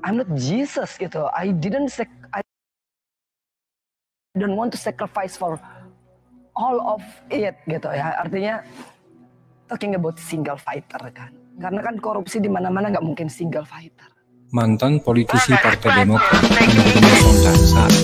I'm not Jesus gitu. I don't want to sacrifice for all of it gitu ya. Artinya talking about single fighter kan. Karena kan korupsi di mana-mana nggak mungkin single fighter. Mantan politisi Partai Demokrat Angelina Sondag saat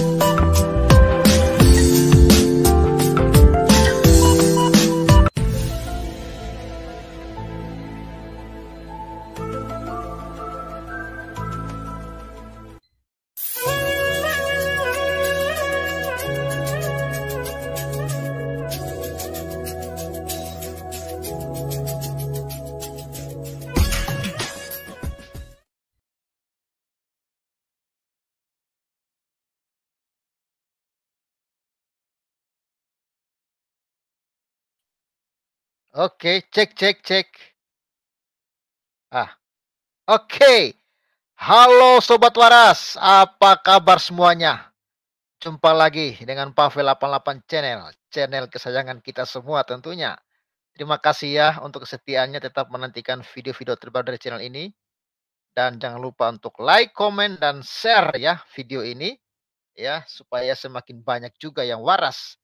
Oke, cek. Oke. Halo Sobat Waras, apa kabar semuanya? Jumpa lagi dengan Pavel 88 channel kesayangan kita semua tentunya. Terima kasih ya untuk kesetiaannya, tetap menantikan video-video terbaru dari channel ini. Dan jangan lupa untuk like, komen, dan share ya video ini. Ya, supaya semakin banyak juga yang waras.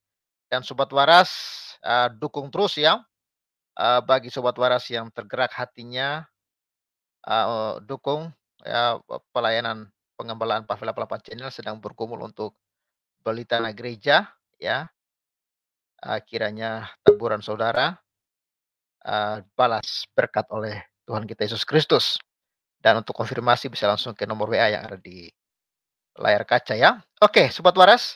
Dan Sobat Waras, dukung terus ya. Bagi Sobat Waras yang tergerak hatinya, dukung ya pelayanan pengembalaan Pavel 88 channel sedang bergumul untuk beli tanah gereja ya. Kiranya taburan saudara balas berkat oleh Tuhan kita Yesus Kristus. Dan untuk konfirmasi bisa langsung ke nomor WA yang ada di layar kaca ya. Oke, Sobat Waras.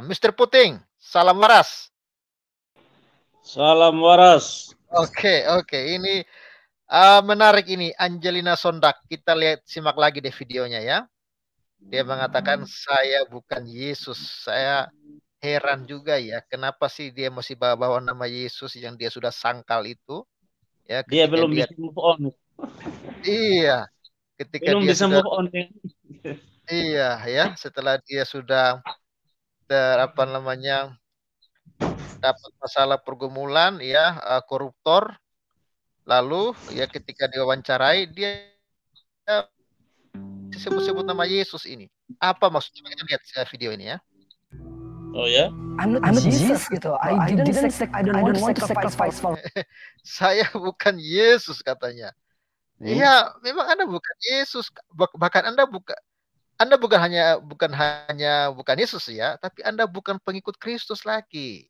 Mr. Puting, salam waras. Salam waras. Oke. Ini menarik ini Angelina Sondag. Kita simak lagi deh videonya ya. Dia mengatakan saya bukan Yesus. Saya heran juga ya, kenapa sih dia masih bawa nama Yesus yang dia sudah sangkal itu? Ya, dia belum bisa move on. Iya, ketika belum dia bisa sudah, move on. Iya ya, setelah dia sudah dapat masalah pergumulan ya, koruptor. Lalu ya ketika diwawancarai dia sebut-sebut nama Yesus ini. Apa maksudnya? Kita lihat video ini ya. Oh ya? I'm not Jesus gitu. I don't want to sacrifice for. Saya bukan Yesus katanya. Iya, memang Anda bukan Yesus. Bahkan Anda bukan hanya Yesus ya, tapi Anda bukan pengikut Kristus lagi.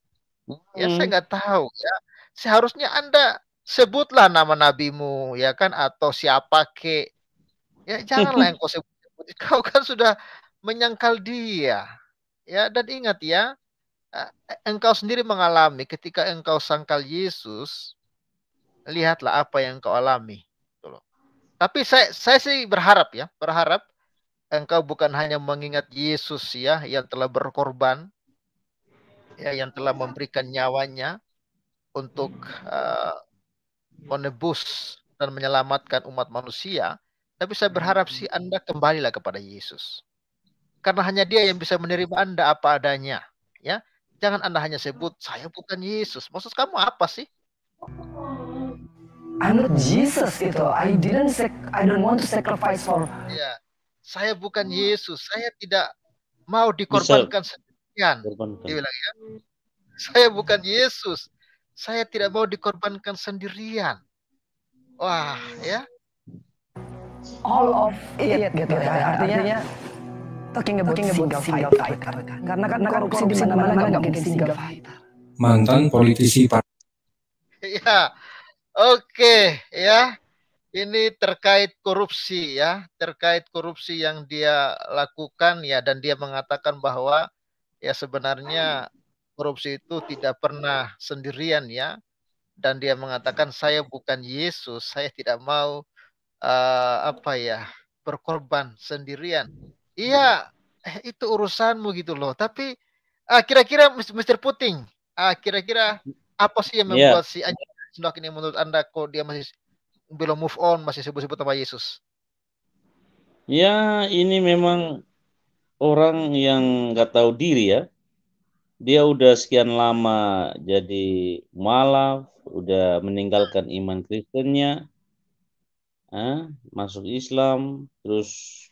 Ya saya nggak tahu ya. Seharusnya Anda sebutlah nama nabimu ya kan, atau siapa ke. Ya janganlah engkau sebut. Kau kan sudah menyangkal dia. Ya, dan ingat ya, engkau sendiri mengalami ketika engkau sangkal Yesus, lihatlah apa yang engkau alami. Tapi saya sih berharap engkau bukan hanya mengingat Yesus ya yang telah berkorban, ya yang telah memberikan nyawanya untuk menebus dan menyelamatkan umat manusia. Tapi saya berharap sih Anda kembalilah kepada Yesus. Karena hanya Dia yang bisa menerima Anda apa adanya, ya. Jangan Anda hanya sebut saya bukan Yesus. Maksud kamu apa sih? I'm not Jesus gitu. I don't want to sacrifice for. Ya, saya bukan Yesus. Saya tidak mau dikorbankan sendirian. Dia bilang ya. Saya bukan Yesus. Saya tidak mau dikorbankan sendirian. Wah, ya. All of it gitu ya. Artinya talking about single fighter kan. Karena korupsi di mana-mana nggak mungkin single fighter. mantan politisi Partai Ya, oke ya. Ini terkait korupsi ya, terkait korupsi yang dia lakukan ya, dan dia mengatakan bahwa ya sebenarnya korupsi itu tidak pernah sendirian ya, dan dia mengatakan saya bukan Yesus, saya tidak mau berkorban sendirian. Iya, itu urusanmu gitu loh. Tapi kira-kira Mr. Puting, kira-kira apa sih yang membuat si Angelina Sondag ini menurut Anda kok dia masih belum move on, masih sebut-sebut nama Yesus? Ya, ini memang orang yang nggak tahu diri ya. Dia udah sekian lama jadi mualaf, udah meninggalkan iman Kristennya. masuk Islam, terus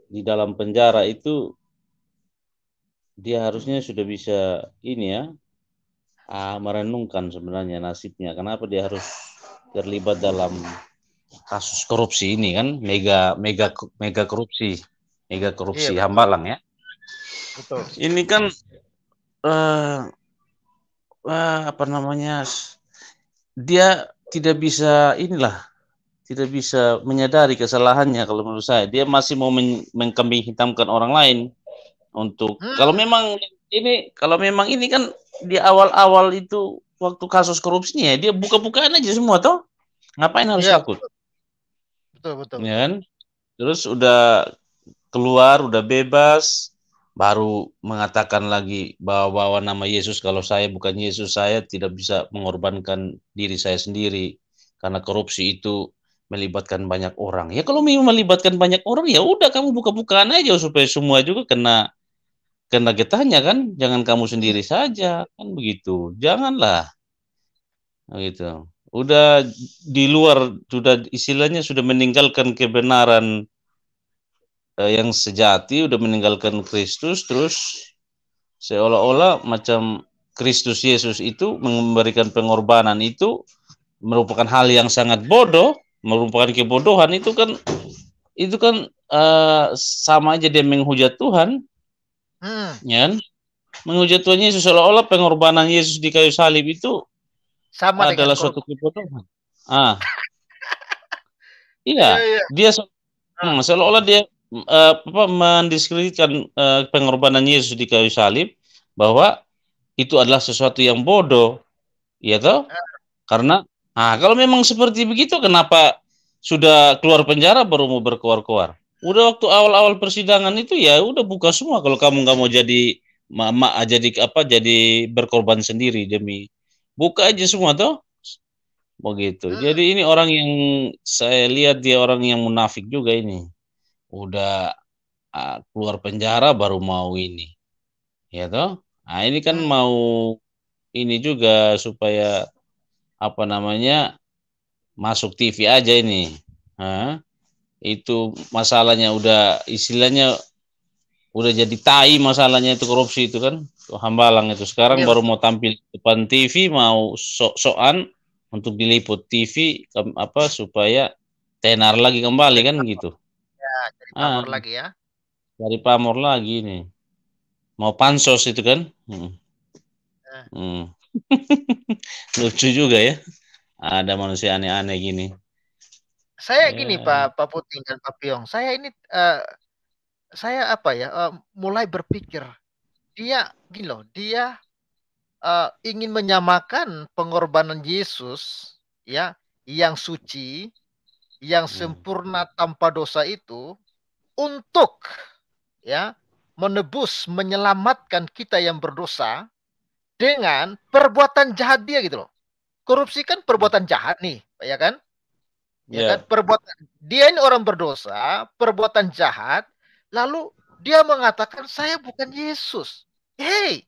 di dalam penjara itu dia harusnya sudah bisa ini ya, merenungkan sebenarnya nasibnya. Kenapa dia harus terlibat dalam kasus korupsi ini kan, mega korupsi Iya, Hambalang ya. betul. Ini kan apa namanya, dia tidak bisa tidak bisa menyadari kesalahannya. Kalau menurut saya dia masih mau mengkambing hitamkan orang lain untuk kalau memang ini kan di awal-awal itu waktu kasus korupsinya dia buka-bukaan aja semua toh, ngapain harus Iya, takut betul. ya kan. Terus udah keluar udah bebas baru mengatakan lagi bawa nama Yesus. Kalau saya bukan Yesus, saya tidak bisa mengorbankan diri saya sendiri karena korupsi itu melibatkan banyak orang. Ya kalau memang melibatkan banyak orang ya udah kamu buka-bukaan aja supaya semua juga kena getahnya kan, jangan kamu sendiri saja kan begitu. Janganlah gitu. Udah di luar, sudah istilahnya sudah meninggalkan kebenaran yang sejati, udah meninggalkan Kristus, terus seolah-olah macam Kristus Yesus itu memberikan pengorbanan itu merupakan hal yang sangat bodoh, merupakan kebodohan. Itu kan sama aja dia menghujat Tuhan, ya kan? Menghujat Tuhan Yesus, seolah-olah pengorbanan Yesus di kayu salib itu sama dengan adalah suatu kebodohan. Iya, Iya, dia seolah-olah dia mendiskreditkan pengorbanan Yesus di kayu salib, bahwa itu adalah sesuatu yang bodoh, ya toh? Karena kalau memang seperti begitu, kenapa sudah keluar penjara baru mau berkoar-koar? Udah waktu awal-awal persidangan itu ya udah buka semua. Kalau kamu nggak mau jadi jadi berkorban sendiri demi, buka aja semua toh. Begitu. Jadi ini orang yang saya lihat dia orang yang munafik juga ini. Udah keluar penjara baru mau ini. Ya toh? Nah, ini kan mau ini juga supaya apa namanya masuk TV aja ini. Itu masalahnya udah istilahnya udah jadi tai masalahnya itu korupsi itu kan. Hambalang itu sekarang baru mau tampil depan TV, mau sok-sokan untuk diliput TV supaya tenar lagi kembali kan gitu. Ya, jadi pamor lagi ya. Dari pamor lagi nih. Mau pansos itu kan. Lucu juga ya. Ada manusia aneh-aneh gini. Saya gini Pak Puting dan Pak Piong. Saya ini mulai berpikir dia gini loh, dia ingin menyamakan pengorbanan Yesus ya yang suci, yang sempurna tanpa dosa itu untuk ya menebus, menyelamatkan kita yang berdosa dengan perbuatan jahat dia gitu loh. Korupsi kan perbuatan jahat nih, ya kan? Ya kan, perbuatan dia ini orang berdosa, perbuatan jahat, lalu dia mengatakan saya bukan Yesus. Hey,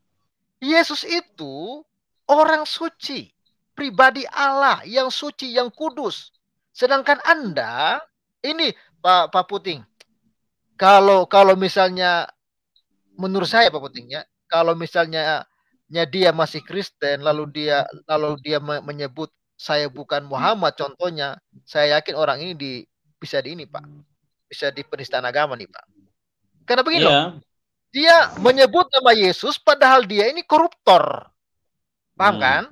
Yesus itu orang suci, pribadi Allah yang suci, yang kudus. Sedangkan Anda ini Pak Puting, kalau misalnya menurut saya Pak Puting ya, kalau misalnya dia masih Kristen lalu dia menyebut saya bukan Muhammad contohnya, saya yakin orang ini bisa di penistaan agama nih Pak. Karena begini loh, dia menyebut nama Yesus padahal dia ini koruptor, paham kan?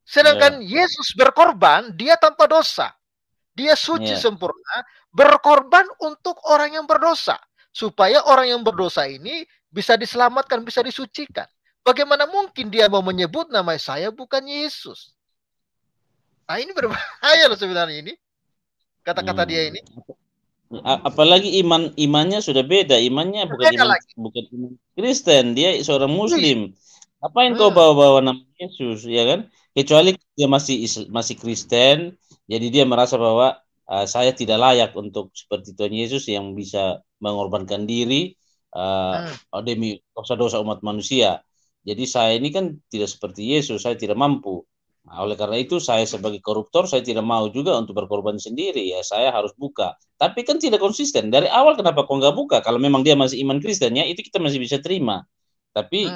Sedangkan Yesus berkorban, dia tanpa dosa, dia suci sempurna, berkorban untuk orang yang berdosa, supaya orang yang berdosa ini bisa diselamatkan, bisa disucikan. Bagaimana mungkin dia mau menyebut nama saya bukan Yesus? Nah ini berbahaya loh sebenarnya ini. Kata-kata dia ini. Apalagi imannya sudah beda. Imannya bukan iman Kristen. Dia seorang Muslim. Apain kau bawa-bawa nama Yesus, ya kan? Kecuali dia masih Kristen. Jadi dia merasa bahwa saya tidak layak untuk seperti Tuhan Yesus yang bisa mengorbankan diri demi dosa-dosa umat manusia. Jadi saya ini kan tidak seperti Yesus, saya tidak mampu. Nah, oleh karena itu saya sebagai koruptor saya tidak mau juga untuk berkorban sendiri, ya saya harus buka. Tapi kan tidak konsisten. Dari awal kenapa kok nggak buka? Kalau memang dia masih iman Kristen ya itu kita masih bisa terima. Tapi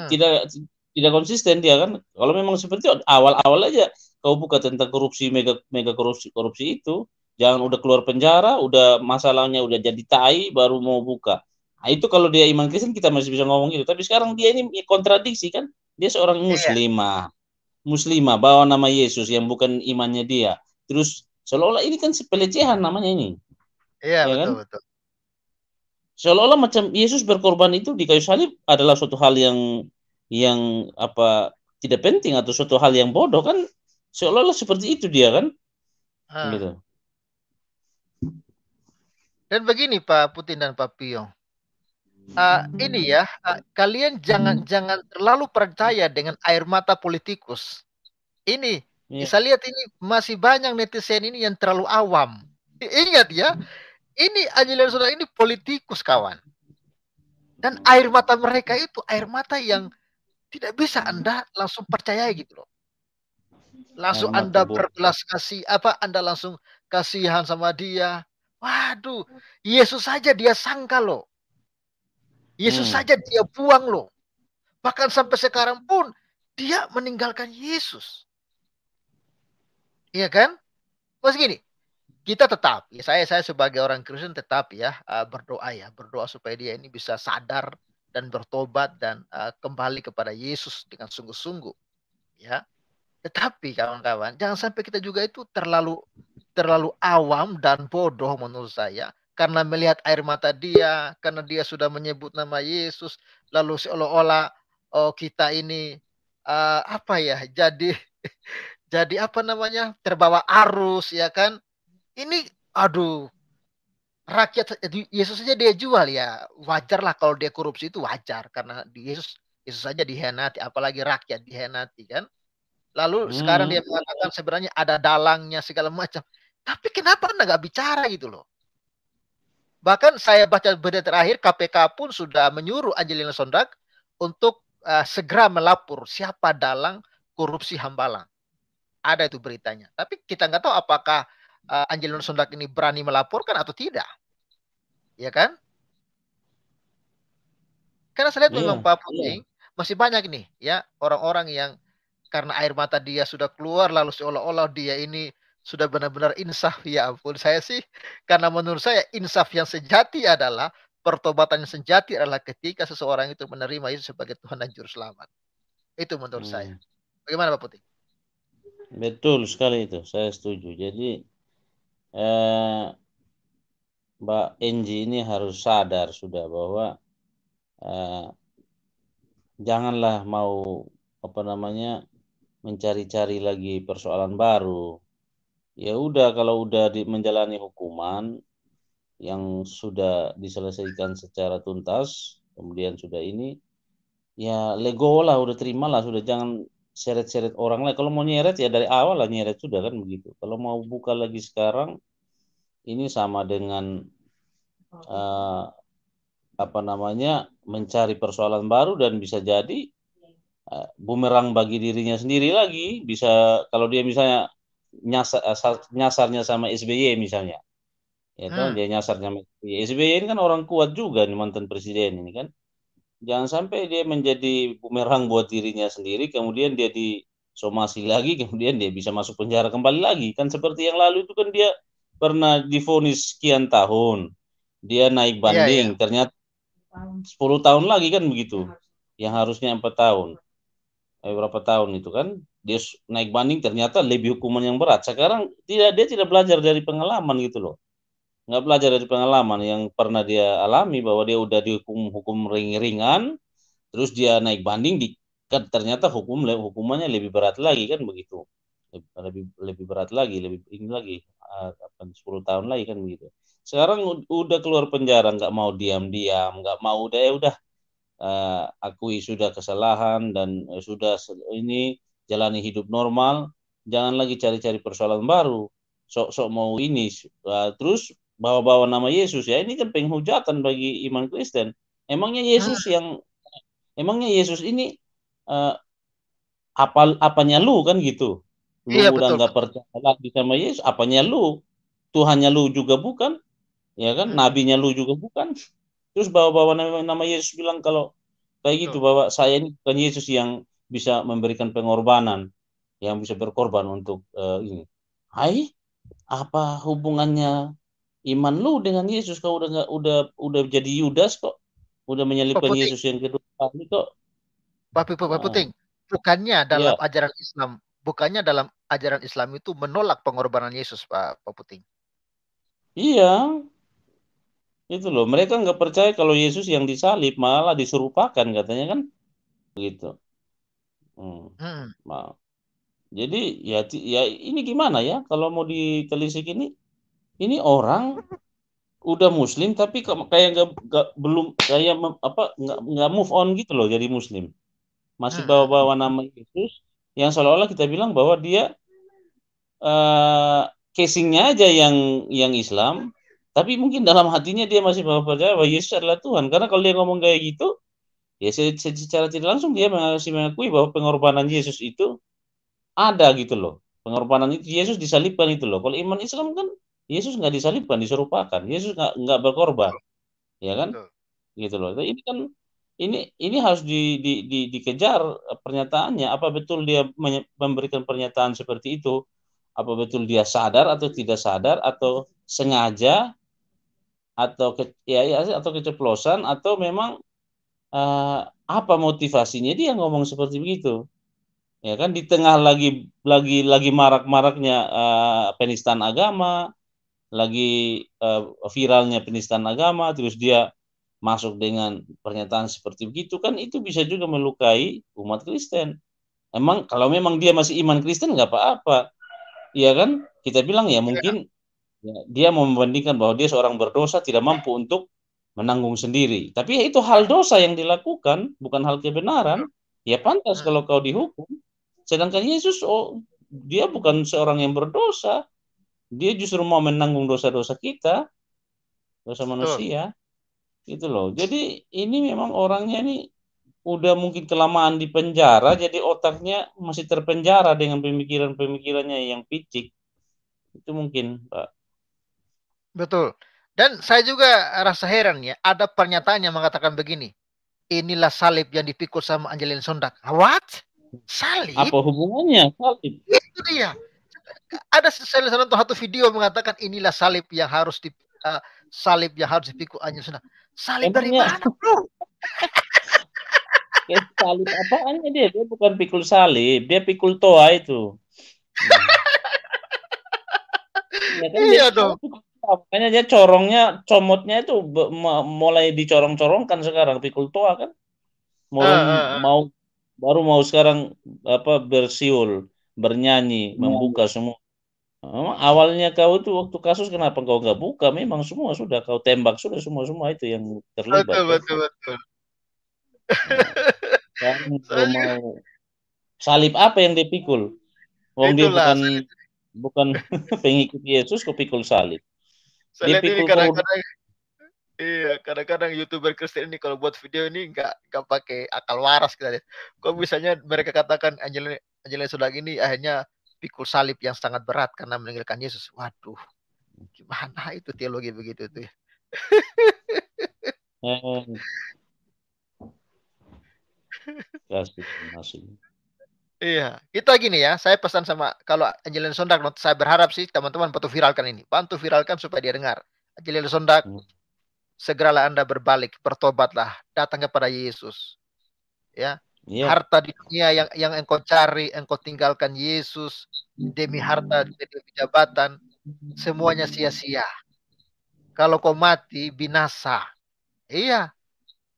tidak konsisten dia kan. Kalau memang seperti itu, awal-awal aja kau buka tentang korupsi mega mega korupsi itu, jangan udah keluar penjara, udah masalahnya udah jadi tai baru mau buka. Nah, itu kalau dia iman Kristen kita masih bisa ngomong gitu. Tapi sekarang dia ini kontradiksi kan. Dia seorang muslimah bawa nama Yesus yang bukan imannya dia. Terus seolah-olah ini kan pelecehan namanya ini. Iya, Ya betul, kan? betul. Seolah-olah macam Yesus berkorban itu di kayu salib adalah suatu hal yang apa tidak penting atau suatu hal yang bodoh kan, seolah-olah seperti itu dia kan. Gitu. Dan begini Pak Putin dan Pak Pio, ini ya, kalian jangan terlalu percaya dengan air mata politikus. Ini, saya lihat ini masih banyak netizen ini yang terlalu awam. Ingat ya, ini Angelina Sondakh ini politikus kawan. Dan air mata mereka itu air mata yang tidak bisa Anda langsung percaya gitu loh. Langsung Anda berbelas kasih, Anda langsung kasihan sama dia. Waduh, Yesus saja dia sangka loh. Yesus saja dia buang loh. Bahkan sampai sekarang pun dia meninggalkan Yesus. Iya kan? Mas gini, kita tetap, ya saya sebagai orang Kristen tetap ya berdoa supaya dia ini bisa sadar dan bertobat dan kembali kepada Yesus dengan sungguh-sungguh. Ya. Tetapi kawan-kawan, jangan sampai kita juga itu terlalu awam dan bodoh menurut saya. Karena melihat air mata dia, karena dia sudah menyebut nama Yesus, lalu seolah-olah kita ini jadi terbawa arus ya kan. Ini aduh, rakyat Yesus saja dia jual ya. Wajar lah kalau dia korupsi itu wajar. Karena Yesus saja dihianati, apalagi rakyat dihianati kan. Lalu sekarang dia mengatakan sebenarnya ada dalangnya segala macam. Tapi kenapa Anda nggak bicara gitu loh? Bahkan saya baca berita terakhir KPK pun sudah menyuruh Angelina Sondakh untuk segera melapor siapa dalang korupsi Hambalang. Ada itu beritanya. Tapi kita nggak tahu apakah Angelina Sondakh ini berani melaporkan atau tidak. Ya kan? Karena saya lihat memang Pak Puting masih banyak nih ya orang-orang yang karena air mata dia sudah keluar lalu seolah-olah dia ini sudah benar-benar insaf. Ya ampun, saya sih karena menurut saya insaf yang sejati adalah pertobatan yang sejati adalah ketika seseorang itu menerima Yesus sebagai Tuhan dan Juru Selamat. Itu menurut saya. Bagaimana Pak Puting? Betul sekali itu, saya setuju. Jadi Mbak Enji ini harus sadar sudah bahwa janganlah mau mencari-cari lagi persoalan baru. Ya udah kalau udah menjalani hukuman yang sudah diselesaikan secara tuntas, kemudian sudah ini, ya lego lah, udah terimalah, sudah jangan seret-seret orang lain. Kalau mau nyeret ya dari awal lah nyeret sudah kan begitu. Kalau mau buka lagi sekarang, ini sama dengan mencari persoalan baru dan bisa jadi bumerang bagi dirinya sendiri lagi. Bisa kalau dia misalnya nyasarnya sama SBY misalnya, ya tahu dia nyasarnya SBY ini kan orang kuat juga nih, mantan presiden ini kan. Jangan sampai dia menjadi bumerang buat dirinya sendiri, kemudian dia disomasi lagi, kemudian dia bisa masuk penjara kembali lagi. Kan seperti yang lalu itu kan dia pernah divonis sekian tahun, dia naik banding, ternyata 10 tahun lagi kan begitu, yang harusnya 4 tahun. Berapa tahun itu kan dia naik banding, ternyata lebih hukuman yang berat. Sekarang dia tidak belajar dari pengalaman gitu loh, nggak belajar dari pengalaman yang pernah dia alami bahwa dia udah dihukum ringan, terus dia naik banding kan ternyata hukumannya lebih berat lagi kan begitu, lebih berat lagi, lebih ini lagi 10 tahun lagi kan begitu. Sekarang udah keluar penjara, nggak mau diam-diam, nggak mau udah akui sudah kesalahan dan sudah ini jalani hidup normal, jangan lagi cari-cari persoalan baru, sok-sok mau ini terus bawa-bawa nama Yesus. Ya ini kan penghujatan bagi iman Kristen. Emangnya Yesus ini apanya lu kan gitu. Lu Iya udah betul. nggak percaya lagi sama Yesus, apanya lu? Tuhannya lu juga bukan, ya kan? Nabinya lu juga bukan. Terus bawa-bawa nama Yesus bilang kalau kayak gitu, Betul. bahwa saya ini bukan Yesus yang bisa memberikan pengorbanan, yang bisa berkorban untuk ini. Hai, apa hubungannya iman lu dengan Yesus? Kau udah nggak udah jadi Yudas kok, udah Pak menyalibkan Puting, Yesus yang kedua kali kok. Pak Ah, Puting, bukannya dalam ya, ajaran Islam, bukannya dalam ajaran Islam itu menolak pengorbanan Yesus, Pak Puting. iya, itu loh. Mereka nggak percaya kalau Yesus yang disalib, malah diserupakan katanya kan, gitu. Hmm. Hmm. Nah, jadi ya ini gimana ya kalau mau ditelisik ini orang udah Muslim tapi kayak belum kayak nggak move on gitu loh jadi Muslim, masih Hmm. bawa-bawa nama Yesus yang seolah-olah kita bilang bahwa dia casingnya aja yang Islam, tapi mungkin dalam hatinya dia masih percaya bahwa Yesus adalah Tuhan, karena kalau dia ngomong kayak gitu ya secara tidak langsung dia masih mengakui bahwa pengorbanan Yesus itu ada gitu loh. Pengorbanan itu Yesus disalibkan itu loh. Kalau iman Islam kan Yesus nggak disalibkan, diserupakan. Yesus nggak berkorban, ya kan? Betul. Gitu loh. Ini kan ini harus dikejar pernyataannya. Apa betul dia memberikan pernyataan seperti itu? Apa betul dia sadar atau tidak sadar atau sengaja atau atau keceplosan atau memang apa motivasinya dia ngomong seperti begitu? Ya kan di tengah lagi marak-maraknya penistaan agama, lagi viralnya penistaan agama, terus dia masuk dengan pernyataan seperti begitu kan itu bisa juga melukai umat Kristen. Emang kalau memang dia masih iman Kristen nggak apa-apa, ya kan? Kita bilang ya Ya, mungkin ya, dia mau membandingkan bahwa dia seorang berdosa tidak mampu untuk menanggung sendiri. Tapi ya itu hal dosa yang dilakukan, bukan hal kebenaran. betul. Ya pantas Hmm. kalau kau dihukum. Sedangkan Yesus, oh, dia bukan seorang yang berdosa. Dia justru mau menanggung dosa-dosa kita, dosa Betul. manusia. Gitu loh. Jadi ini memang orangnya ini udah mungkin kelamaan di penjara, jadi otaknya masih terpenjara dengan pemikiran-pemikirannya yang picik. Itu mungkin, Pak. Betul. Dan saya juga rasa heran ya, ada pernyataan yang mengatakan begini, inilah salib yang dipikul sama Angelina Sondak. What? Salib? Apa hubungannya salib? Itu dia. Ada saya nonton satu video mengatakan inilah salib yang harus dipikul Angelina Sondak. Salib dari Emangnya mana, bro? salib apaannya dia? Dia bukan pikul salib, dia pikul toa itu. Ya kan dia Iya dong. makanya dia comotnya itu mulai dicorong-corongkan sekarang pikul toa kan. Uh, Mau uh, uh. mau baru mau sekarang bersiul, bernyanyi, membuka semua. Awalnya kau itu waktu kasus kenapa kau nggak buka? Memang semua sudah kau tembak sudah semua itu yang terlibat Betul, kan. betul, betul. Nah, sekarang baru Saya juga, mau salib apa yang dipikul? Wong dia itulah. bukan bukan pengikut Yesus kok pikul salib. Saya Dia lihat ini pikul korban. kadang-kadang, iya, kadang-kadang YouTuber Kristen ini kalau buat video ini nggak pakai akal waras kita lihat. Kok misalnya mereka katakan Angelina Sondak ini akhirnya pikul salib yang sangat berat karena meninggalkan Yesus. Waduh, gimana itu teologi begitu tuh ya? Eh, kasih masih. Iya, kita gini ya. Saya pesan sama kalau Angelina Sondak, saya berharap sih teman-teman bantu viralkan ini, bantu viralkan supaya dia dengar. Angelina Sondak, segeralah Anda berbalik, bertobatlah, datang kepada Yesus. Ya, Iya. harta di dunia yang engkau cari, engkau tinggalkan Yesus demi harta, demi jabatan, semuanya sia-sia. Kalau kau mati, binasa. Iya,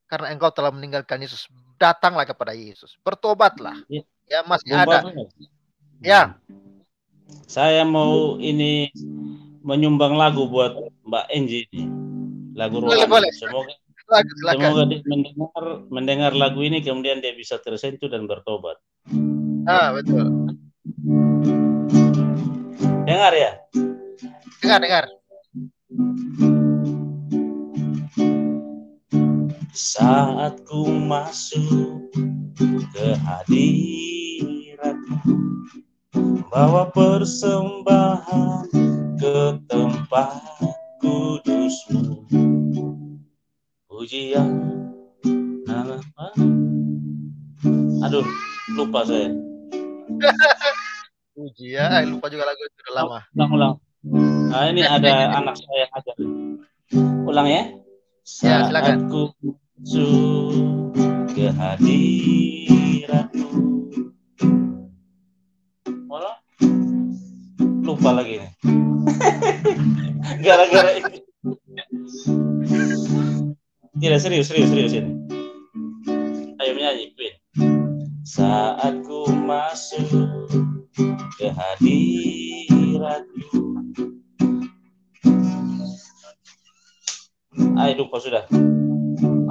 karena engkau telah meninggalkan Yesus. Datanglah kepada Yesus, bertobatlah. Iya. Ya, masih Bumpa ada. banget. Ya, Saya mau ini menyumbang lagu buat Mbak Enji ini. Lagu boleh, rohani. boleh. Silakan. Semoga dia mendengar lagu ini kemudian dia bisa tersentuh dan bertobat. Ah, betul. Dengar ya. Dengar. Saat ku masuk ke hadiratmu, bawa persembahan ke tempat kudusmu. Pujian nama. Aduh, lupa saya. Puji ya, lupa juga lagu itu udah lama. Ulang. Nah, ini ada anak saya yang ajar. Ulang ya. Ya, silakan. Saat ku masuk ke hadiratmu. Malah lupa lagi nih. Gara-gara ini. Tidak, serius ini. Ayo menyanyi, Queen. Saat ku masuk ke hadiratmu. Ayo lupa sudah.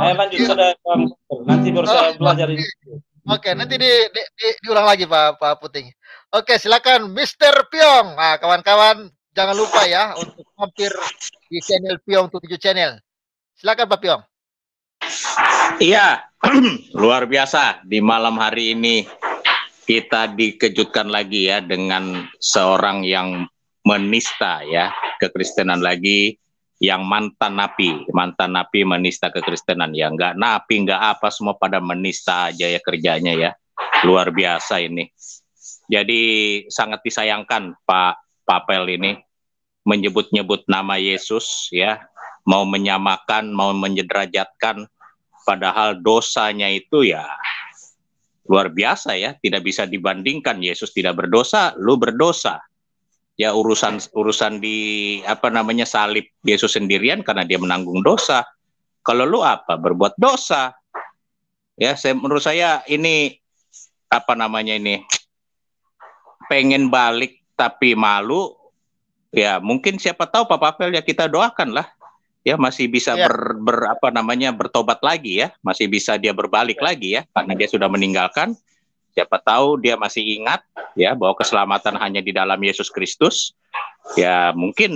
Ayo lanjut sudah, Bang. Nanti baru saya belajar ini. Oke, nanti diulang lagi Pak Puting. Oke, silakan Mr. Piong. Nah, kawan-kawan jangan lupa ya untuk mampir di channel Piong 7 channel. Silakan Pak Piong. Iya, luar biasa di malam hari ini kita dikejutkan lagi ya dengan seorang yang menista ya kekristenan lagi, yang mantan napi menista kekristenan ya, nggak napi nggak apa, semua pada menista aja ya kerjanya ya, luar biasa ini. Jadi sangat disayangkan Pak Papel ini menyebut-nyebut nama Yesus ya, mau menyamakan, mau menyederajatkan, padahal dosanya itu ya luar biasa ya, tidak bisa dibandingkan. Yesus tidak berdosa, lu berdosa. Ya urusan di salib Yesus sendirian karena dia menanggung dosa. Kalau lu apa? Berbuat dosa. Ya, menurut saya ini pengen balik tapi malu. Ya, mungkin siapa tahu Pak Pavel ya, kita doakan lah. Ya masih bisa bertobat lagi ya, masih bisa dia berbalik lagi ya, karena dia sudah meninggalkan. Siapa tahu dia masih ingat ya bahwa keselamatan hanya di dalam Yesus Kristus. Ya mungkin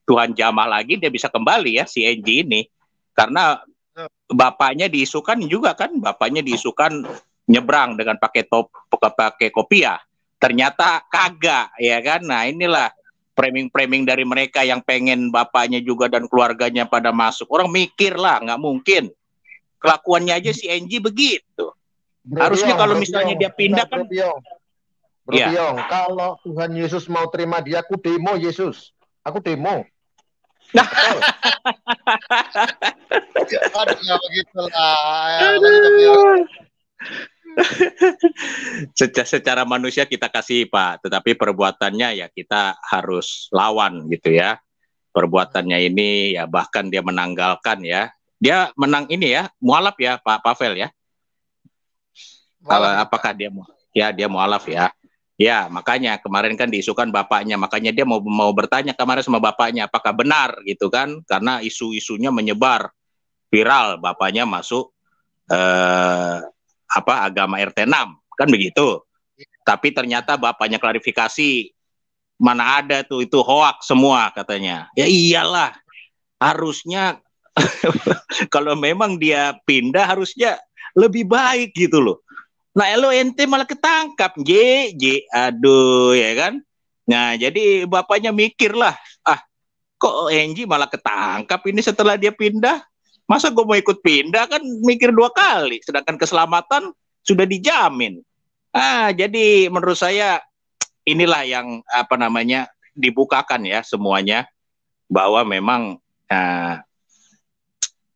Tuhan jamah lagi dia bisa kembali ya si Enji ini, karena bapaknya diisukan juga kan, bapaknya diisukan nyebrang dengan pakai kopiah, ternyata kagak ya kan. Nah inilah framing dari mereka yang pengen bapaknya juga dan keluarganya pada masuk. Orang mikir lah, nggak mungkin. Kelakuannya aja si Enji begitu. Harusnya kalau misalnya dia pindah kan. Bro Piong, kalau Tuhan Yesus mau terima dia, aku demo Yesus. Aku demo. Aduh, ya begitulah. Secara manusia kita kasih Pak, tetapi perbuatannya ya kita harus lawan gitu ya. Perbuatannya ini ya bahkan dia menanggalkan ya. Dia menang ini ya, mualaf ya Pak Pavel ya. Apakah dia mualaf ya? Ya, makanya kemarin kan diisukan bapaknya, makanya dia mau bertanya kemarin sama bapaknya apakah benar gitu kan, karena isu-isunya menyebar viral bapaknya masuk agama RT 6 kan begitu. Tapi ternyata bapaknya klarifikasi, mana ada tuh, itu hoak semua katanya. Ya iyalah, harusnya kalau memang dia pindah harusnya lebih baik gitu loh. Nah, ente malah ketangkap, aduh ya kan. Nah, jadi bapaknya mikir lah, kok Enji malah ketangkap ini setelah dia pindah? Masa gue mau ikut pindah, kan mikir dua kali, sedangkan keselamatan sudah dijamin. Jadi menurut saya inilah yang dibukakan ya semuanya, bahwa memang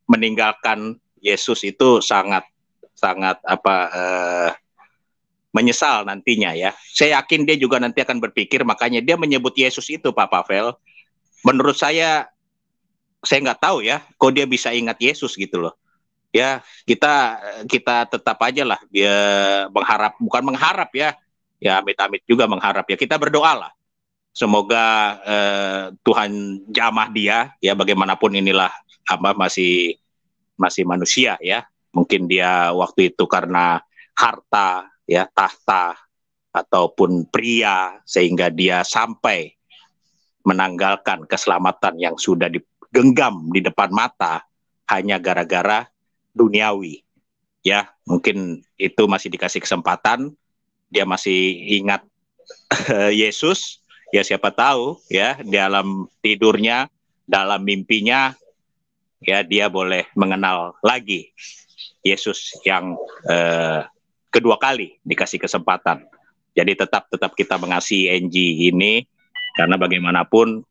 meninggalkan Yesus itu sangat menyesal nantinya ya. Saya yakin dia juga nanti akan berpikir, makanya dia menyebut Yesus itu Pak Pavel. Menurut saya nggak tahu ya, kok dia bisa ingat Yesus gitu loh. Ya kita tetap aja lah dia bukan mengharap ya amit-amit juga mengharap ya, kita berdoa lah. Semoga Tuhan jamah dia ya, bagaimanapun inilah masih manusia ya. Mungkin dia waktu itu karena harta ya, tahta ataupun pria, sehingga dia sampai menanggalkan keselamatan yang sudah digenggam di depan mata hanya gara-gara duniawi ya. Mungkin itu masih dikasih kesempatan, dia masih ingat Yesus, ya siapa tahu ya dalam tidurnya, dalam mimpinya, ya dia boleh mengenal lagi Yesus yang kedua kali dikasih kesempatan. Jadi tetap kita mengasihi NG ini, karena bagaimanapun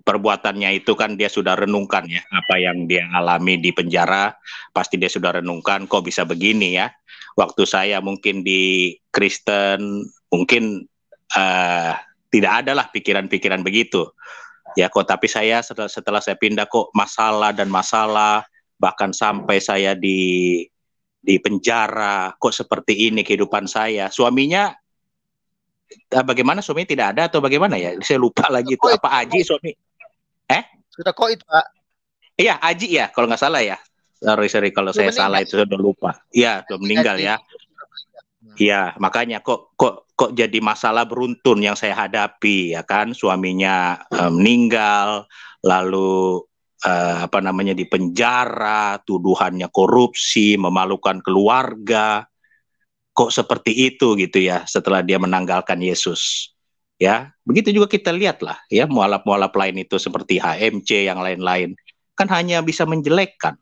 perbuatannya itu kan dia sudah renungkan ya, apa yang dia alami di penjara, pasti dia sudah renungkan, kok bisa begini ya. Waktu saya mungkin di Kristen, mungkin tidak ada lah pikiran-pikiran begitu. Ya kok, tapi saya setelah saya pindah kok masalah dan masalah, bahkan sampai saya di penjara, kok seperti ini kehidupan saya. Suaminya bagaimana, suaminya tidak ada atau bagaimana ya? Saya lupa lagi itu, apa Aji suami? Sudah koit, Pak. Iya, Aji ya, kalau nggak salah ya. Sorry kalau saya salah itu sudah lupa. Iya, sudah meninggal ya. Iya, makanya kok jadi masalah beruntun yang saya hadapi ya kan, suaminya meninggal, lalu di penjara, tuduhannya korupsi, memalukan keluarga. Kok seperti itu gitu ya setelah dia menanggalkan Yesus. Ya, begitu juga kita lihatlah ya, mualaf-mualaf lain itu seperti HMC yang lain-lain kan hanya bisa menjelekkan.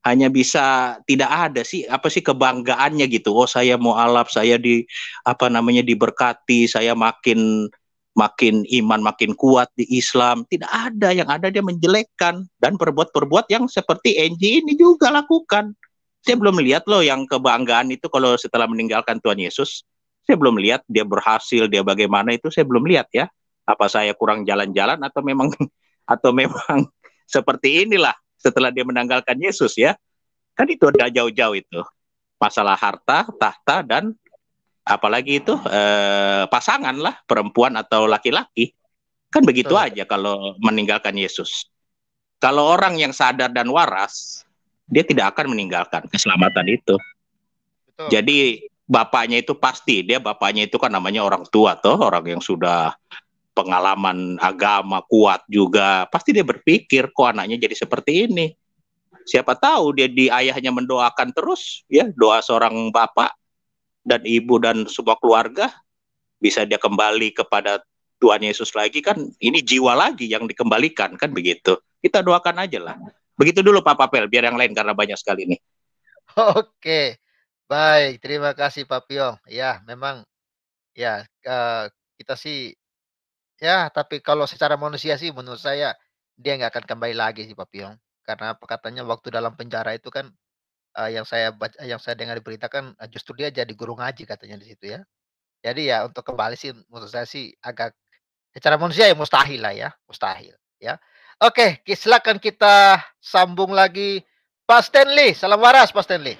Hanya bisa, tidak ada sih kebanggaannya gitu. Oh, saya mualaf, saya diberkati, saya makin iman makin kuat di Islam. Tidak ada, yang ada dia menjelekkan dan perbuat yang seperti NG ini juga lakukan. Saya belum lihat loh yang kebanggaan itu kalau setelah meninggalkan Tuhan Yesus. Saya belum lihat dia berhasil, dia bagaimana itu saya belum lihat ya. Apa saya kurang jalan-jalan atau memang seperti inilah setelah dia menanggalkan Yesus ya. Kan itu ada jauh-jauh itu. Masalah harta, tahta, dan apalagi itu pasangan lah, perempuan atau laki-laki. Kan begitu aja kalau meninggalkan Yesus. Kalau orang yang sadar dan waras, dia tidak akan meninggalkan keselamatan itu. Betul. Jadi bapaknya itu pasti, bapaknya itu kan namanya orang tua toh, orang yang sudah pengalaman agama kuat juga, pasti dia berpikir kok anaknya jadi seperti ini. Siapa tahu dia di ayahnya mendoakan terus ya, doa seorang bapak dan ibu dan semua keluarga, bisa dia kembali kepada Tuhan Yesus lagi kan, ini jiwa lagi yang dikembalikan kan begitu. Kita doakan aja lah. Begitu dulu Pak Papel, biar yang lain karena banyak sekali nih. Oke, baik, terima kasih Pak Piong. Ya, memang ya kita sih ya, tapi kalau secara manusia sih menurut saya dia nggak akan kembali lagi sih Pak Piong. Karena apa katanya waktu dalam penjara itu kan yang saya dengar di berita kan justru dia jadi guru ngaji katanya di situ ya. Jadi ya untuk kembali sih menurut saya sih agak secara manusia ya mustahil lah ya, mustahil ya. Oke, silakan kita sambung lagi Pak Stanley. Salam waras Pak Stanley.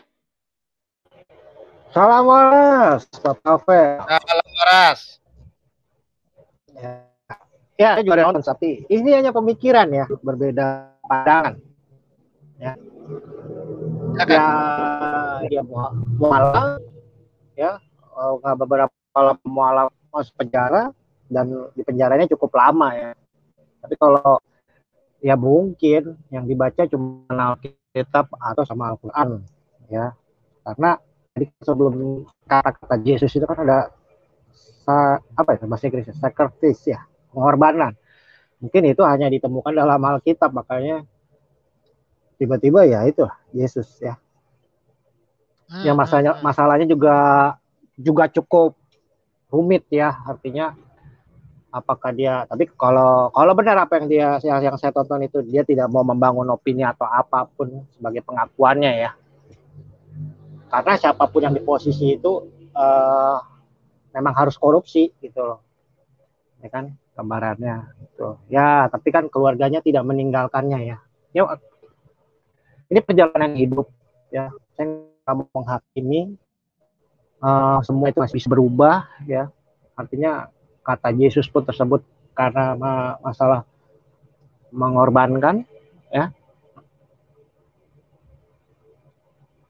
Salam waras Pak Pavel. Salam waras. Ya, saya juga nonton, tapi ini hanya pemikiran ya, berbeda pandangan. Ya, mualaf, ya, beberapa mualaf masuk penjara dan di penjaranya cukup lama ya. Tapi kalau ya mungkin yang dibaca cuma Alkitab atau sama Al-Quran, ya, karena tadi sebelum kata-kata Yesus itu kan ada bahasa Inggrisnya sacrifice ya, pengorbanan. Mungkin itu hanya ditemukan dalam Alkitab, makanya tiba-tiba ya itu Yesus ya. Yang masalahnya juga cukup rumit ya, artinya apakah dia, tapi kalau benar apa yang saya tonton itu, dia tidak mau membangun opini atau apapun sebagai pengakuannya ya. Karena siapapun yang di posisi itu memang harus korupsi gitu loh. Ya kan gambarannya gitu. Ya, tapi kan keluarganya tidak meninggalkannya ya. Ini perjalanan hidup ya. Saya nggak mau menghakimi, semua itu masih bisa berubah ya. Artinya kata Yesus pun tersebut karena masalah mengorbankan ya.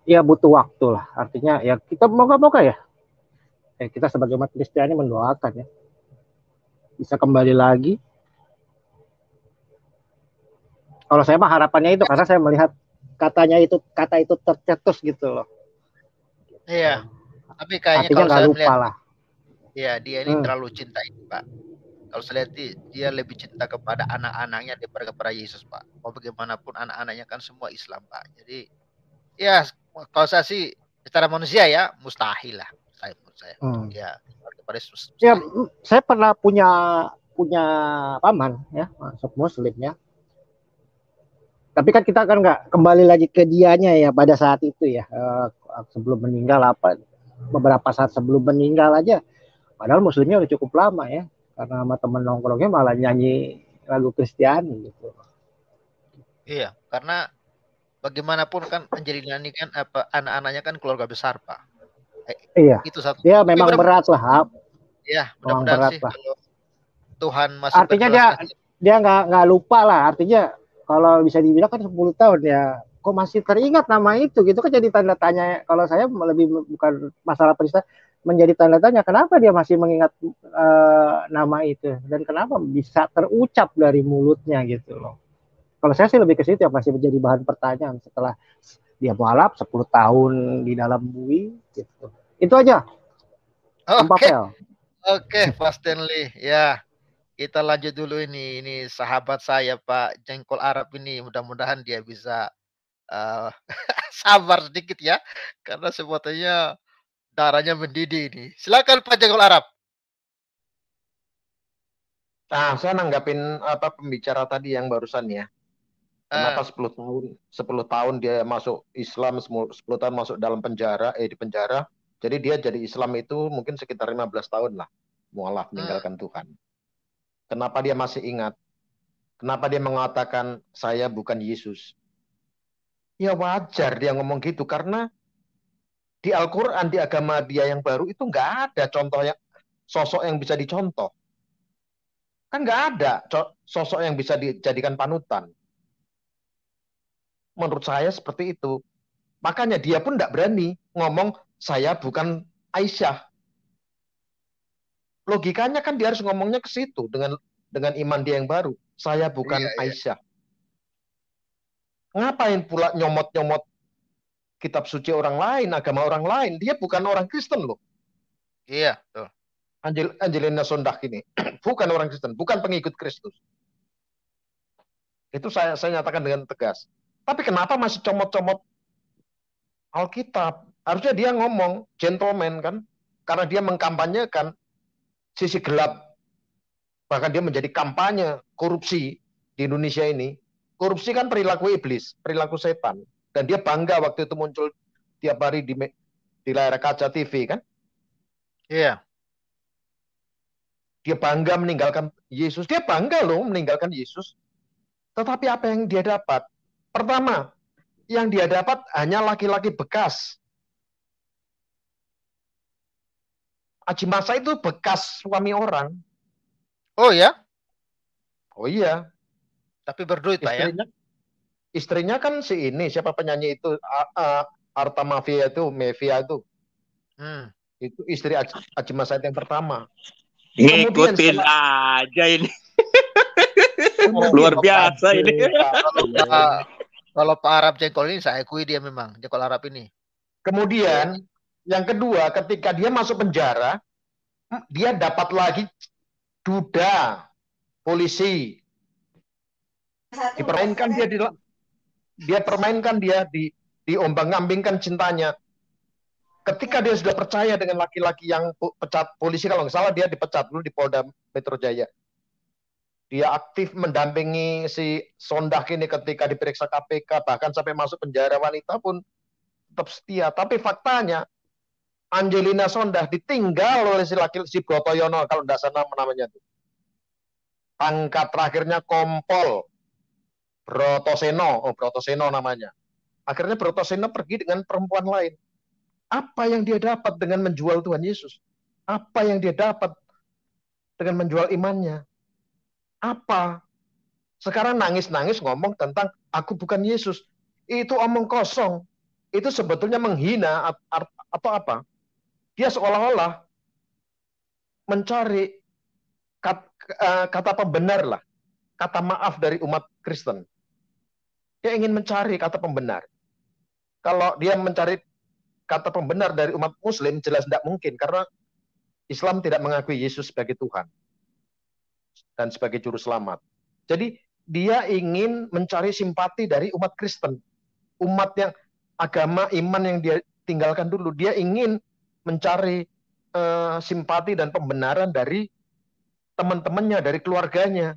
Ya butuh waktu lah. Artinya ya kita moga-moga ya. Kita sebagai umat Kristiani mendoakan ya. Bisa kembali lagi. Kalau saya mah harapannya itu, karena saya melihat kata itu tercetus gitu loh. Iya. Tapi kayaknya artinya kalau saya lupa melihat lah. Ya, dia ini Hmm. terlalu cinta itu, Pak. Kalau saya lihat dia lebih cinta kepada anak-anaknya daripada kepada Yesus, Pak. Mau bagaimanapun anak-anaknya kan semua Islam, Pak. Jadi ya kalau saya sih secara manusia ya mustahil lah. Menurut saya untuk dia kepada Yesus Ya, mustahil. saya pernah punya paman ya, masuk Muslim ya. Tapi kan kita kan nggak kembali lagi ke dianya ya pada saat itu ya, sebelum meninggal apa, beberapa saat sebelum meninggal aja. Padahal Muslimnya udah cukup lama ya, karena sama temen nongkrongnya malah nyanyi lagu Kristiani gitu. Iya, karena bagaimanapun kan Angelina ini kan anak-anaknya kan keluarga besar, Pak. Iya. Itu satu. Ya Tapi memang berat lah. ya, Memang mudah-mudahan berat sih lah. kalau Tuhan masih Artinya berbelas kasih. dia nggak lupa lah. Artinya kalau bisa dibilang kan 10 tahun ya, kok masih teringat nama itu gitu kan, jadi tanda tanya. Kalau saya lebih bukan masalah peristiwa, menjadi tanda tanya kenapa dia masih mengingat nama itu dan kenapa bisa terucap dari mulutnya gitu loh. Kalau saya sih lebih ke situ, yang masih menjadi bahan pertanyaan setelah dia mualaf 10 tahun di dalam bui gitu. Itu aja. Oke, Pak Stanley. Ya, kita lanjut dulu ini. Ini sahabat saya Pak Jengkol Arab ini. Mudah-mudahan dia bisa sabar sedikit ya, karena sebetulnya darahnya mendidih ini. Silakan Pak Jengkol Arab. Nah, saya nanggapin pembicara tadi yang barusan ya. Kenapa 10 tahun dia masuk Islam, 10 tahun masuk dalam penjara, di penjara. Jadi dia jadi Islam itu mungkin sekitar 15 tahun lah. Mualaf meninggalkan Tuhan. Kenapa dia masih ingat? Kenapa dia mengatakan saya bukan Yesus? Ya wajar dia ngomong gitu, karena di Al-Quran, di agama dia yang baru itu nggak ada contoh yang sosok yang bisa dicontoh. Kan nggak ada sosok yang bisa dijadikan panutan. Menurut saya seperti itu. Makanya dia pun tidak berani ngomong saya bukan Aisyah. Logikanya kan dia harus ngomongnya ke situ dengan iman dia yang baru. Saya bukan Aisyah. Ngapain pula nyomot-nyomot kitab suci orang lain, agama orang lain? Dia bukan orang Kristen loh. Iya, tuh. Angelina Sondag ini bukan orang Kristen, bukan pengikut Kristus. Itu saya nyatakan dengan tegas. Tapi kenapa masih comot-comot Alkitab? Harusnya dia ngomong gentleman kan, karena dia mengkampanyekan sisi gelap. Bahkan dia menjadi kampanye korupsi di Indonesia ini. Korupsi kan perilaku iblis, perilaku setan. Dan dia bangga waktu itu muncul tiap hari di layar kaca TV kan. Iya. Dia bangga meninggalkan Yesus. Dia bangga loh meninggalkan Yesus. Tetapi apa yang dia dapat? Pertama, yang dia dapat hanya laki-laki bekas. Haji Masa itu bekas suami orang. Oh ya? Oh iya. Tapi berduit Pak ya? Istrinya kan si ini, siapa penyanyi itu? Arta Mafia itu, Mafia itu. Itu istri Haji Masa yang pertama. Ngikutin aja ini. Luar biasa ini. Kalau Pak Arab Jengkol ini saya akui dia memang Jengkol Arab ini. Kemudian yang kedua, ketika dia masuk penjara, dia dapat lagi duda polisi. Dipermainkan dia permainkan dia diombang-ambingkan cintanya. Ketika dia sudah percaya dengan laki-laki yang pecat polisi, kalau nggak salah dia dipecat dulu di Polda Metro Jaya. Dia aktif mendampingi si Sondag ini ketika diperiksa KPK, bahkan sampai masuk penjara. Wanita pun tetap setia. Tapi faktanya Angelina Sondag ditinggal oleh si Brotoyono, kalau tidak salah namanya itu. Pangkat terakhirnya Kompol Brotoseno namanya. Akhirnya Brotoseno pergi dengan perempuan lain. Apa yang dia dapat dengan menjual Tuhan Yesus? Apa yang dia dapat dengan menjual imannya? Apa? Sekarang nangis-nangis ngomong tentang aku bukan Yesus. Itu omong kosong. Itu sebetulnya menghina atau apa? Dia seolah-olah mencari kata pembenar lah. Kata maaf dari umat Kristen. Dia ingin mencari kata pembenar. Kalau dia mencari kata pembenar dari umat Muslim, jelas tidak mungkin. Karena Islam tidak mengakui Yesus sebagai Tuhan dan sebagai juru selamat. Jadi dia ingin mencari simpati dari umat Kristen, umat yang agama iman yang dia tinggalkan dulu. Dia ingin mencari simpati dan pembenaran dari teman-temannya, dari keluarganya.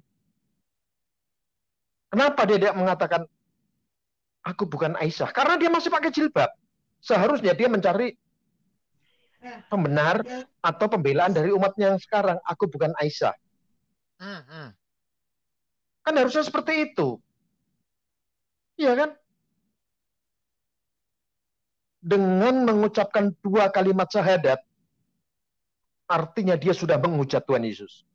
Kenapa dia tidak mengatakan aku bukan Aisyah? Karena dia masih pakai jilbab. Seharusnya dia mencari pembenar atau pembelaan dari umatnya yang sekarang. Aku bukan Aisyah. Kan harusnya seperti itu. Iya kan? Dengan mengucapkan 2 kalimat syahadat, artinya dia sudah menghujat Tuhan Yesus.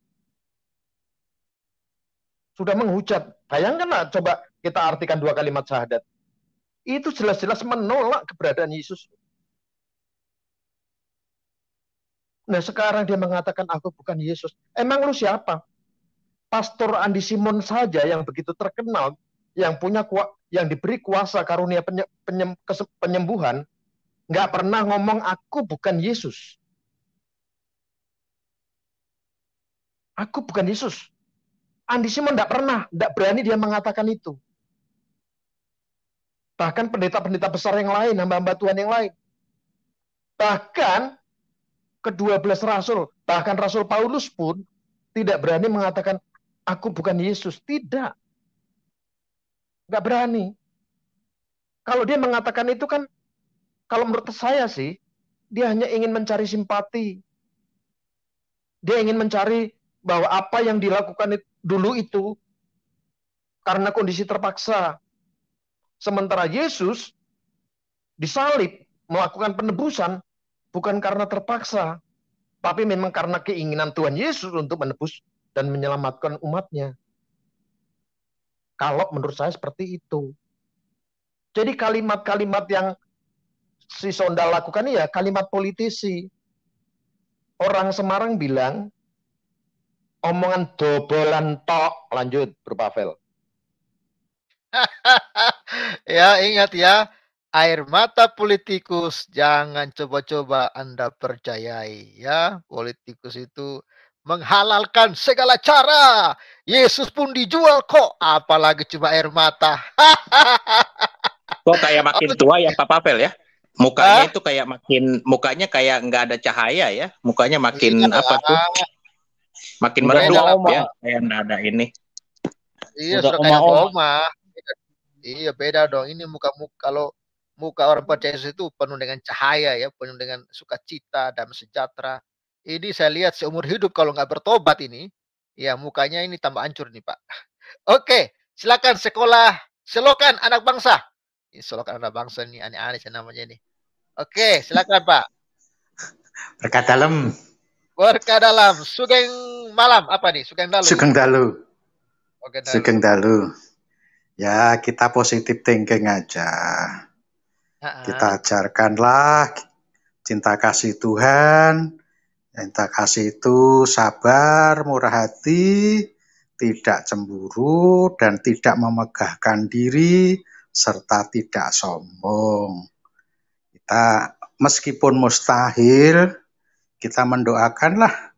Sudah menghujat. Bayangkanlah, coba kita artikan 2 kalimat syahadat. Itu jelas-jelas menolak keberadaan Yesus. Nah sekarang dia mengatakan aku bukan Yesus. Emang lu siapa? Pastor Andi Simon saja yang begitu terkenal, yang diberi kuasa karunia penyembuhan, nggak pernah ngomong aku bukan Yesus. Aku bukan Yesus. Andi Simon nggak berani dia mengatakan itu. Bahkan pendeta-pendeta besar yang lain, hamba-hamba Tuhan yang lain. Bahkan ke-12 rasul, bahkan Rasul Paulus pun tidak berani mengatakan aku bukan Yesus. Tidak. Nggak berani. Kalau dia mengatakan itu kan, kalau menurut saya sih, dia hanya ingin mencari simpati. Dia ingin mencari bahwa apa yang dilakukan dulu itu karena kondisi terpaksa. Sementara Yesus disalib, melakukan penebusan, bukan karena terpaksa, tapi memang karena keinginan Tuhan Yesus untuk menebus dan menyelamatkan umatnya. Kalau menurut saya seperti itu. Jadi kalimat-kalimat yang si Sonda lakukan ya kalimat politisi. Orang Semarang bilang, omongan dobolan tok. Lanjut, Bro Pavel. Ya, ingat ya, air mata politikus jangan coba-coba Anda percayai ya. Politikus itu menghalalkan segala cara. Yesus pun dijual kok, apalagi cuma air mata. Kok kayak makin tua ya Pak Pavel ya? Mukanya itu kayak mukanya kayak nggak ada cahaya ya. Mukanya makin apa tuh? Makin meredup ya. Kayak nggak ada ini. Iya, sudah kayak oma. Iya, beda dong. Ini kalau muka orang percaya Yesus itu penuh dengan cahaya ya, penuh dengan sukacita dan sejahtera. Ini saya lihat seumur hidup kalau nggak bertobat ini, ya mukanya ini tambah hancur nih Pak. Oke, silakan selokan anak bangsa. Ini selokan anak bangsa nih, aneh-aneh namanya nih. Oke, silakan Pak. Berkat dalam. Berkat dalam. Sugeng malam apa nih? Sugeng dalu. Sugeng dalu. Oke, Sugeng dalu. Ya, kita positif thinking aja. Kita ajarkanlah cinta kasih Tuhan. Cinta kasih itu sabar, murah hati, tidak cemburu, dan tidak memegahkan diri, serta tidak sombong. Kita meskipun mustahil, kita mendoakanlah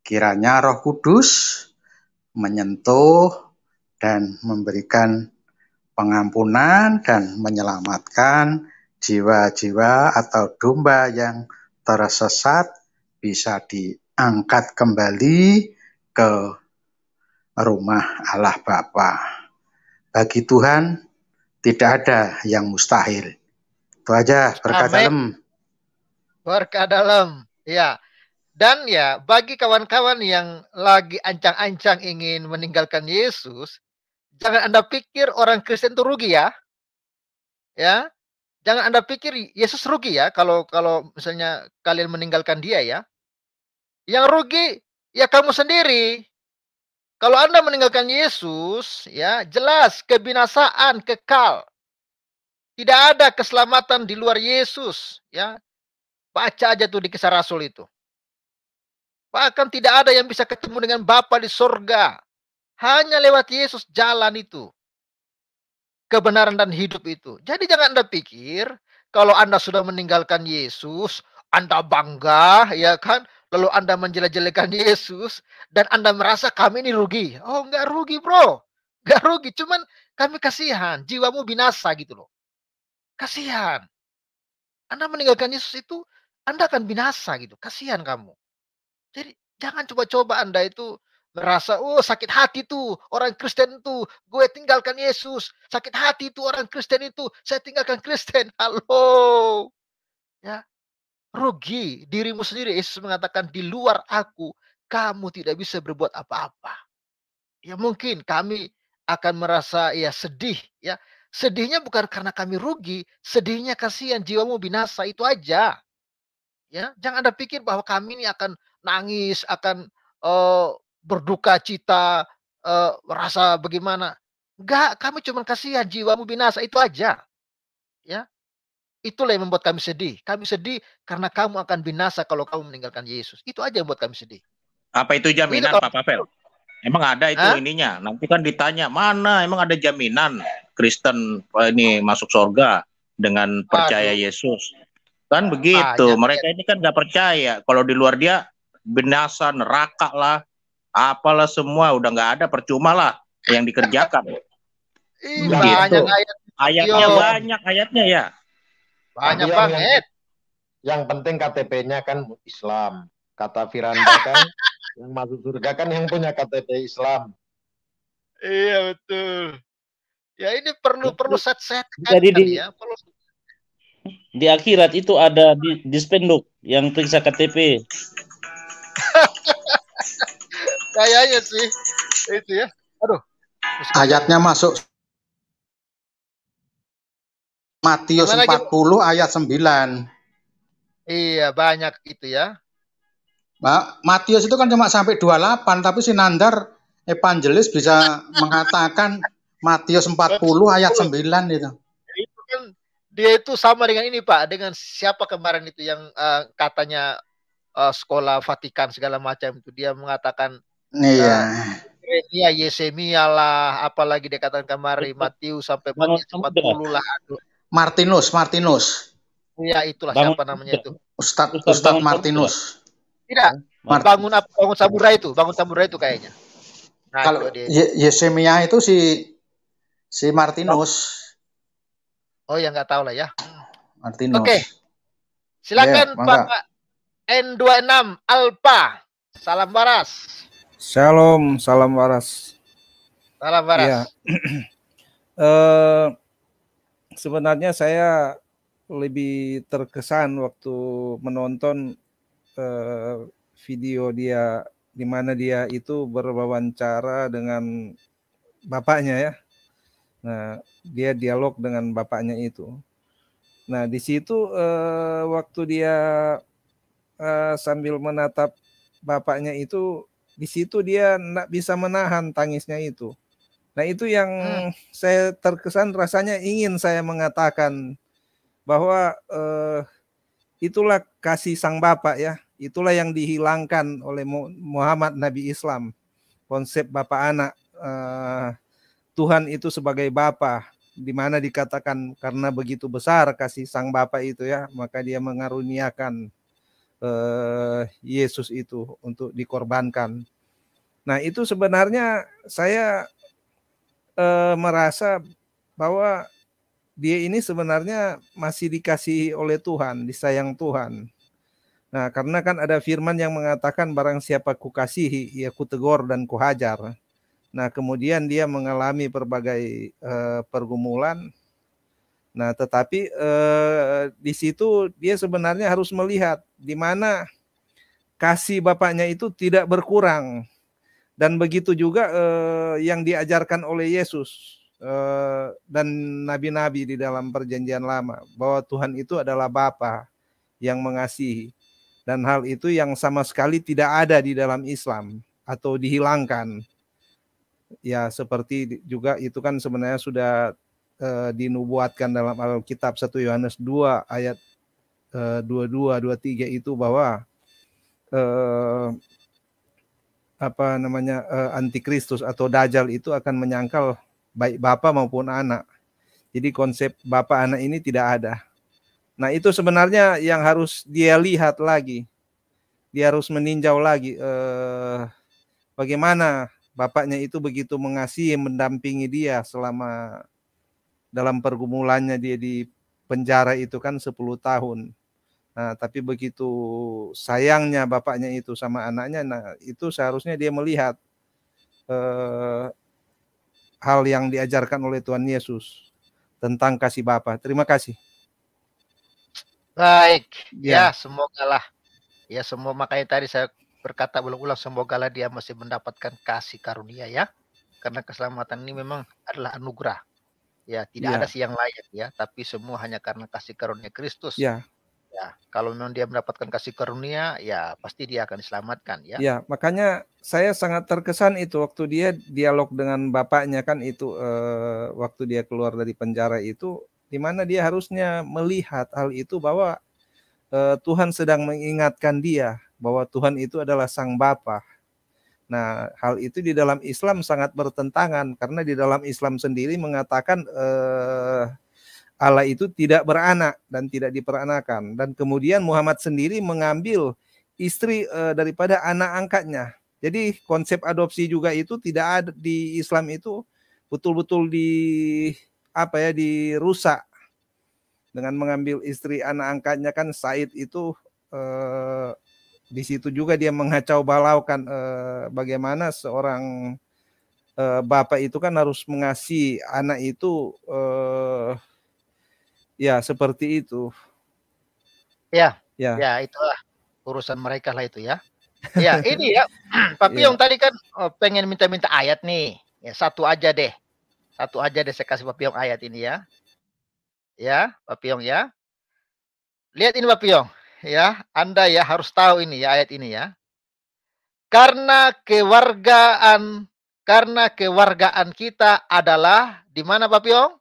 kiranya Roh Kudus menyentuh dan memberikan pengampunan dan menyelamatkan jiwa-jiwa atau domba yang tersesat bisa diangkat kembali ke rumah Allah Bapa. Bagi Tuhan tidak ada yang mustahil. Itu aja, berkat dalam. Berkat dalam, ya. Dan ya, bagi kawan-kawan yang lagi ancang-ancang ingin meninggalkan Yesus, jangan Anda pikir orang Kristen itu rugi ya. Ya. Jangan Anda pikir Yesus rugi ya kalau misalnya kalian meninggalkan dia ya. Yang rugi ya kamu sendiri. Kalau Anda meninggalkan Yesus, ya jelas kebinasaan kekal. Tidak ada keselamatan di luar Yesus, ya. Baca aja tuh di Kisah Rasul itu. Bahkan tidak ada yang bisa ketemu dengan Bapa di surga. Hanya lewat Yesus jalan itu. Kebenaran dan hidup itu. Jadi jangan Anda pikir kalau Anda sudah meninggalkan Yesus, Anda bangga, ya kan? lalu Anda menjelek-jelekan Yesus, dan Anda merasa kami ini rugi. Oh, nggak rugi, bro. Nggak rugi, cuman kami kasihan, jiwamu binasa gitu loh. Kasihan. Anda meninggalkan Yesus itu, Anda akan binasa gitu. Kasihan kamu. Jadi jangan coba-coba Anda itu merasa, oh sakit hati tuh orang Kristen tuh, gue tinggalkan Yesus. Sakit hati tuh orang Kristen itu, saya tinggalkan Kristen. Halo. Ya, rugi dirimu sendiri. Yesus mengatakan, di luar aku, kamu tidak bisa berbuat apa-apa. Ya mungkin kami akan merasa ya sedih ya. Sedihnya bukan karena kami rugi, sedihnya kasihan jiwamu binasa, itu aja. Ya, jangan Anda pikir bahwa kami ini akan nangis, akan berduka cita, rasa bagaimana. Enggak, kami cuma kasihan jiwamu binasa, itu aja. Ya, itulah yang membuat kami sedih. Kami sedih karena kamu akan binasa kalau kamu meninggalkan Yesus. Itu aja yang membuat kami sedih. Apa itu jaminan, Pak Pavel? Emang ada itu ininya? Nanti kan ditanya, mana emang ada jaminan Kristen ini masuk surga dengan percaya Yesus? Kan begitu. Mereka ini kan nggak percaya. Kalau di luar dia binasa, neraka lah, apalah semua udah nggak ada, percuma lah yang dikerjakan. Banyak ayatnya banyak ayatnya ya. Banyak banget. Yang penting KTP-nya kan Islam. Kata Firanda kan yang masuk surga kan yang punya KTP Islam. Iya betul. Ya ini perlu set jadi ya. Di akhirat itu ada di spenduk yang periksa KTP. Kayaknya sih itu ya. Aduh. Ayatnya masuk Matius 40 ayat 9. Iya, banyak itu ya. Matius itu kan cuma sampai 28, tapi si Nandar evangelis bisa mengatakan Matius 40 ayat 9 itu. Itu kan dia itu sama dengan ini Pak, dengan siapa kemarin itu yang katanya sekolah Vatikan segala macam itu, dia mengatakan Yesemia lah, apalagi dia katakan kemarin Matius sampai Matius 40 lah. Martinus. Iya, itulah siapa namanya itu. Ustadz Martinus. Tidak, bangun samurai itu kayaknya. Nah, kalau Yesemia itu si Martinus. Oh ya, nggak tahu lah ya. Martinus. Oke. Silakan Pak N26 Alpa. Salam waras. Shalom, salam waras. Salam waras. Ya. Sebenarnya saya lebih terkesan waktu menonton video dia di mana dia itu berwawancara dengan bapaknya ya. Nah, dia dialog dengan bapaknya itu. Nah, di situ waktu dia sambil menatap bapaknya itu, di situ dia tidak bisa menahan tangisnya itu. Nah, itu yang saya terkesan, rasanya ingin saya mengatakan bahwa itulah kasih sang Bapa ya. Itulah yang dihilangkan oleh Muhammad Nabi Islam. Konsep Bapa anak, Tuhan itu sebagai Bapa, di mana dikatakan karena begitu besar kasih sang Bapa itu ya, maka dia mengaruniakan Yesus itu untuk dikorbankan. Nah, itu sebenarnya saya merasa bahwa dia ini sebenarnya masih dikasihi oleh Tuhan, disayang Tuhan. Nah, karena kan ada firman yang mengatakan barang siapa kukasihi, ya kutegur dan kuhajar. Nah, kemudian dia mengalami berbagai pergumulan. Nah, tetapi di situ dia sebenarnya harus melihat di mana kasih Bapaknya itu tidak berkurang. Dan begitu juga yang diajarkan oleh Yesus dan nabi-nabi di dalam perjanjian lama, bahwa Tuhan itu adalah Bapa yang mengasihi. Dan hal itu yang sama sekali tidak ada di dalam Islam atau dihilangkan. Ya, seperti juga itu kan sebenarnya sudah dinubuatkan dalam Alkitab 1 Yohanes 2 ayat 22-23 itu bahwa antikristus atau dajjal itu akan menyangkal baik bapa maupun anak. Jadi konsep bapa anak ini tidak ada. Nah, itu sebenarnya yang harus dia lihat lagi. dia harus meninjau lagi bagaimana bapaknya itu begitu mengasihi, mendampingi dia selama dalam pergumulannya dia di penjara itu kan 10 tahun. Nah, tapi begitu sayangnya bapaknya itu sama anaknya, nah itu seharusnya dia melihat hal yang diajarkan oleh Tuhan Yesus tentang kasih Bapa. Terima kasih. Baik, Ya. ya semoga lah. Ya semua, makanya tadi saya berkata berulang-ulang, semoga dia masih mendapatkan kasih karunia ya. Karena keselamatan ini memang adalah anugerah. Ya, tidak ada sih yang layak ya, tapi semua hanya karena kasih karunia Kristus. Ya. Ya, kalau memang dia mendapatkan kasih karunia, ya pasti dia akan diselamatkan ya. Ya, makanya saya sangat terkesan itu waktu dia dialog dengan bapaknya kan itu waktu dia keluar dari penjara itu, di mana dia harusnya melihat hal itu bahwa Tuhan sedang mengingatkan dia bahwa Tuhan itu adalah Sang Bapa. Nah, hal itu di dalam Islam sangat bertentangan karena di dalam Islam sendiri mengatakan Allah itu tidak beranak dan tidak diperanakan. Dan kemudian Muhammad sendiri mengambil istri daripada anak angkatnya. Jadi konsep adopsi juga itu tidak ada di Islam, itu betul-betul dirusak dengan mengambil istri anak angkatnya. Kan Said itu di situ juga dia mengacau balaukan bagaimana seorang bapak itu kan harus mengasihi anak itu. Ya, seperti itu. Ya, itulah urusan mereka lah itu ya. Ya, ini ya, Pak Piong tadi kan pengen minta ayat nih. Ya, satu aja deh saya kasih Pak Piong ayat ini ya. Ya, Pak Piong ya. Lihat ini Pak Piong, ya, Anda ya harus tahu ini ya, ayat ini ya. Karena kewargaan kita adalah di mana Pak Piong?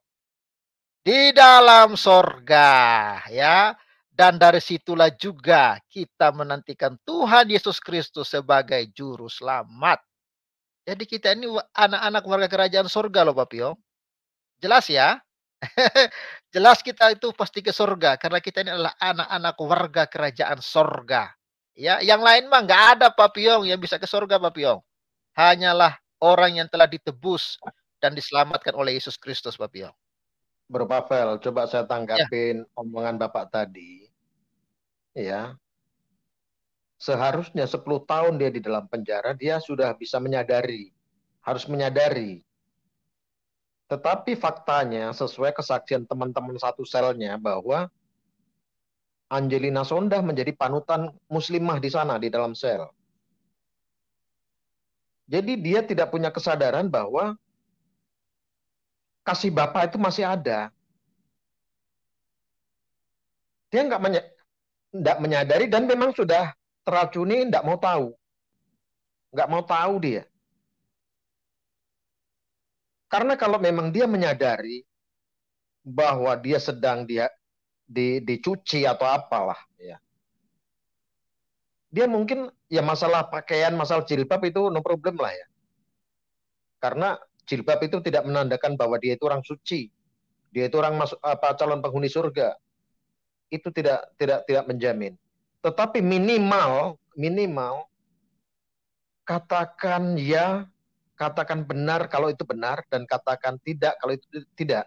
Di dalam sorga, ya. Dan dari situlah juga kita menantikan Tuhan Yesus Kristus sebagai juru selamat. Jadi kita ini anak-anak warga kerajaan sorga loh Pak Piong. Jelas ya? Jelas kita itu pasti ke sorga karena kita ini adalah anak-anak warga kerajaan sorga. Ya, yang lain mah nggak ada Pak Piong yang bisa ke sorga Pak Piong. Hanyalah orang yang telah ditebus dan diselamatkan oleh Yesus Kristus Pak Piong. Bro Pavel, coba saya tanggapin omongan Bapak tadi. Ya. Seharusnya 10 tahun dia di dalam penjara, dia sudah bisa menyadari. Harus menyadari. Tetapi faktanya, sesuai kesaksian teman-teman satu selnya, bahwa Angelina Sondah menjadi panutan muslimah di sana, di dalam sel. Jadi dia tidak punya kesadaran bahwa kasih Bapa itu masih ada. Dia nggak menyadari dan memang sudah teracuni, nggak mau tahu. Nggak mau tahu dia. Karena kalau memang dia menyadari bahwa dia sedang dicuci atau apalah, ya. Dia mungkin ya masalah pakaian, masalah jilbab itu no problem lah ya. Karena jilbab itu tidak menandakan bahwa dia itu orang suci. Dia itu orang calon penghuni surga. Itu tidak menjamin. Tetapi minimal katakan ya, katakan benar kalau itu benar dan katakan tidak kalau itu tidak.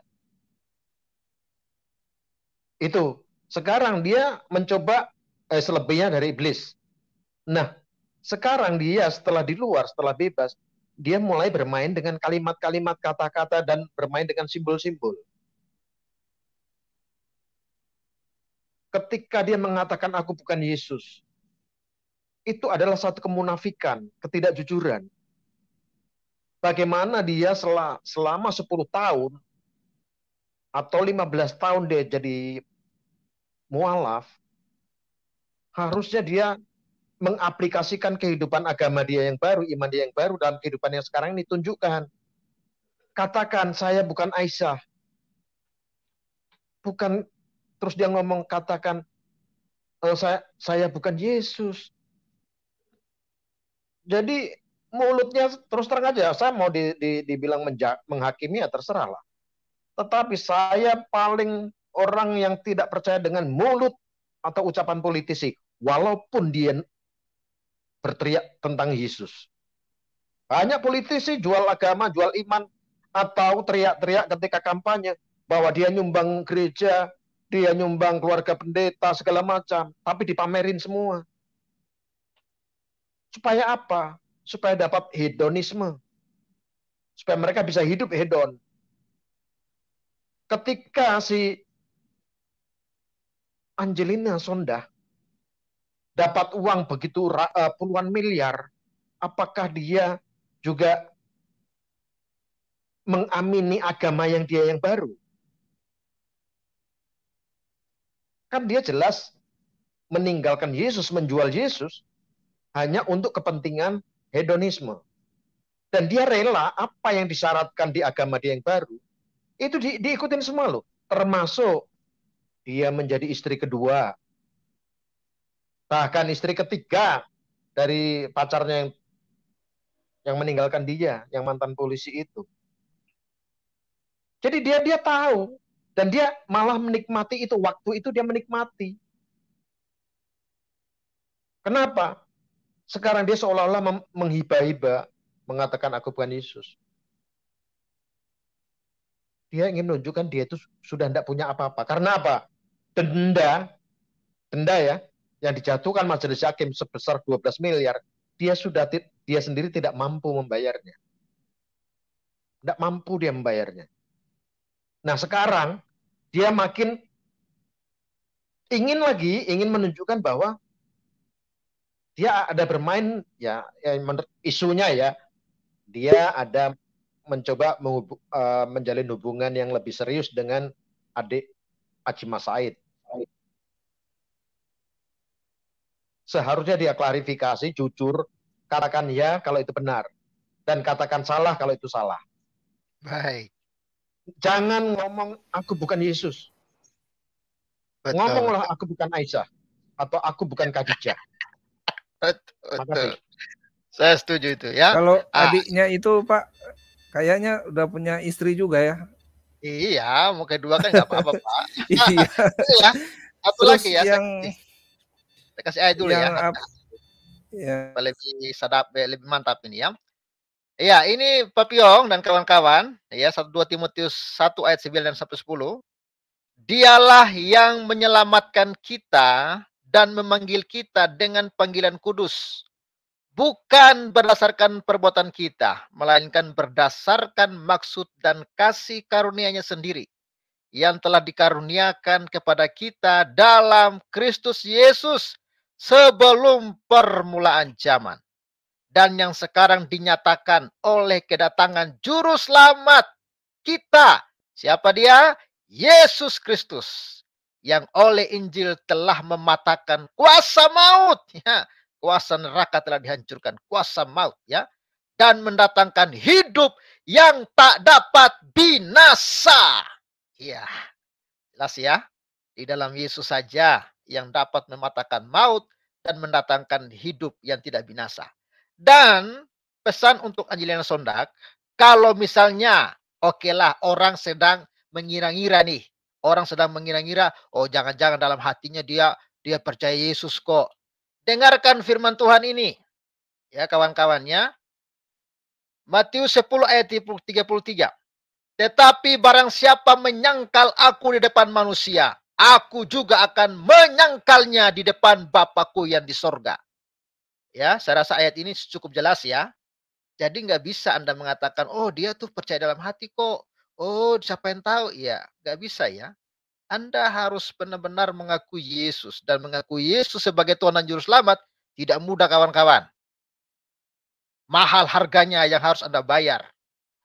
Itu sekarang dia mencoba selebihnya dari iblis. Nah, sekarang dia setelah di luar, setelah bebas, dia mulai bermain dengan kalimat-kalimat, kata-kata dan bermain dengan simbol-simbol. Ketika dia mengatakan aku bukan Yesus, itu adalah satu kemunafikan, ketidakjujuran. Bagaimana dia selama 10 tahun atau 15 tahun dia jadi mualaf, harusnya dia mengaplikasikan kehidupan agama dia yang baru, iman dia yang baru dalam kehidupan yang sekarang ini. Tunjukkan. Katakan, saya bukan Aisyah. Bukan, terus dia ngomong, katakan, saya bukan Yesus. Jadi mulutnya terus terang aja, saya mau dibilang menghakimi ya terserah lah. Tetapi saya paling orang yang tidak percaya dengan mulut atau ucapan politisi. Walaupun dia berteriak tentang Yesus. Banyak politisi jual agama, jual iman, atau teriak-teriak ketika kampanye bahwa dia nyumbang gereja, dia nyumbang keluarga pendeta, segala macam. Tapi dipamerin semua. Supaya apa? Supaya dapat hedonisme. Supaya mereka bisa hidup hedon. Ketika si Angelina Sondah dapat uang begitu puluhan miliar, apakah dia juga mengamini agama yang dia yang baru? Kan dia jelas meninggalkan Yesus, menjual Yesus hanya untuk kepentingan hedonisme. Dan dia rela apa yang disyaratkan di agama dia yang baru, itu diikutin semua loh. Termasuk dia menjadi istri kedua. Bahkan istri ketiga dari pacarnya yang meninggalkan dia, yang mantan polisi itu. Jadi dia tahu. Dan dia malah menikmati itu. Waktu itu dia menikmati. Kenapa? Sekarang dia seolah-olah menghibah-hibah, mengatakan aku bukan Yesus. Dia ingin menunjukkan dia itu sudah tidak punya apa-apa. Karena apa? Denda ya, yang dijatuhkan majelis hakim sebesar 12 miliar, dia sendiri tidak mampu membayarnya. Tidak mampu dia membayarnya. Nah sekarang dia makin ingin menunjukkan bahwa dia ada bermain ya menurut isunya ya, dia ada mencoba menjalin hubungan yang lebih serius dengan adik Azimat Said. Seharusnya dia klarifikasi, jujur, katakan ya kalau itu benar, dan katakan salah kalau itu salah. Baik. Jangan ngomong aku bukan Yesus. Betul. Ngomonglah aku bukan Aisyah atau aku bukan Khadijah. Betul. Saya setuju itu ya. Kalau adiknya itu Pak kayaknya udah punya istri juga ya. Iya, mau kedua kan nggak apa-apa Pak. Iya. Ya. Satu lagi ya. Yang saya kasih ayat dulu ya. Ya. Lebih sadap, lebih mantap ini ya. Ya, ini Pak Piong dan kawan-kawan, ya 1-2 Timotius 1 ayat 9 dan 1-10. Dialah yang menyelamatkan kita dan memanggil kita dengan panggilan kudus. Bukan berdasarkan perbuatan kita, melainkan berdasarkan maksud dan kasih karunia-Nya sendiri yang telah dikaruniakan kepada kita dalam Kristus Yesus sebelum permulaan zaman. Dan yang sekarang dinyatakan oleh kedatangan juru selamat kita. Siapa dia? Yesus Kristus. Yang oleh Injil telah mematahkan kuasa maut. Ya, kuasa neraka telah dihancurkan. Kuasa maut. Ya, dan mendatangkan hidup yang tak dapat binasa. Ya, jelas ya. Di dalam Yesus saja yang dapat mematahkan maut dan mendatangkan hidup yang tidak binasa. Dan pesan untuk Angelina Sondag, kalau misalnya, okelah orang sedang mengira-ngira nih. Orang sedang mengira-ngira, oh jangan-jangan dalam hatinya dia percaya Yesus kok. Dengarkan firman Tuhan ini. Ya kawan-kawannya. Matius 10 ayat 33. Tetapi barang siapa menyangkal aku di depan manusia, aku juga akan menyangkalnya di depan Bapakku yang di sorga. Ya, saya rasa ayat ini cukup jelas ya. Jadi nggak bisa Anda mengatakan, oh dia tuh percaya dalam hati kok. Oh siapa yang tahu? Ya, nggak bisa ya. Anda harus benar-benar mengakui Yesus. Dan mengakui Yesus sebagai Tuhan dan Juru Selamat tidak mudah kawan-kawan. Mahal harganya yang harus Anda bayar.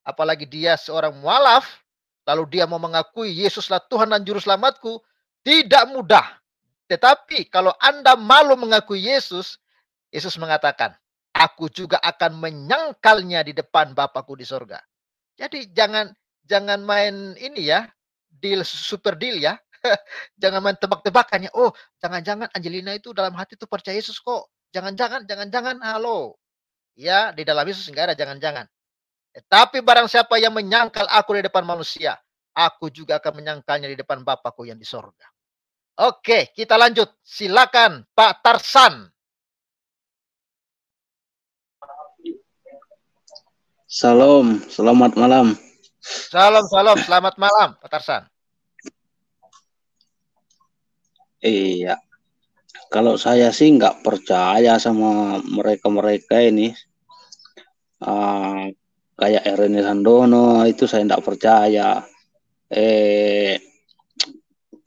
Apalagi dia seorang mualaf, lalu dia mau mengakui Yesuslah Tuhan dan Juru Selamatku, tidak mudah. Tetapi kalau Anda malu mengakui Yesus, Yesus mengatakan, aku juga akan menyangkalnya di depan Bapakku di sorga. Jadi jangan main ini ya, super deal ya. Jangan main tebak-tebakannya. Oh, jangan-jangan Angelina itu dalam hati itu percaya Yesus kok. Jangan-jangan, halo. Ya, di dalam Yesus enggak ada jangan-jangan. Tapi barang siapa yang menyangkal aku di depan manusia, aku juga akan menyangkalnya di depan Bapakku yang di sorga. Oke, kita lanjut. Silakan Pak Tarsan. Salam, selamat malam. Salam, selamat malam, Pak Tarsan. Iya, kalau saya sih nggak percaya sama mereka-mereka ini. Kayak Ernie Sandono itu saya nggak percaya.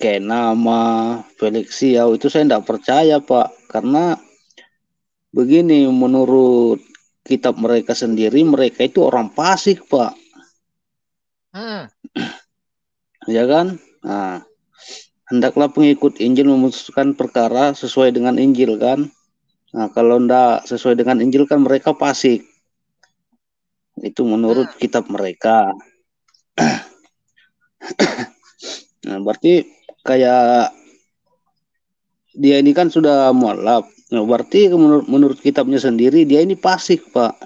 Kenama, Felix Siau itu saya nggak percaya, Pak. Karena begini, menurut kitab mereka sendiri, mereka itu orang fasik, Pak. Ya kan? Nah, hendaklah pengikut Injil memutuskan perkara sesuai dengan Injil kan. Nah, kalau ndak sesuai dengan Injil kan mereka fasik. Itu menurut kitab mereka. Nah, berarti kayak dia ini kan sudah mualaf. Nah, berarti menurut kitabnya sendiri dia ini fasik, Pak.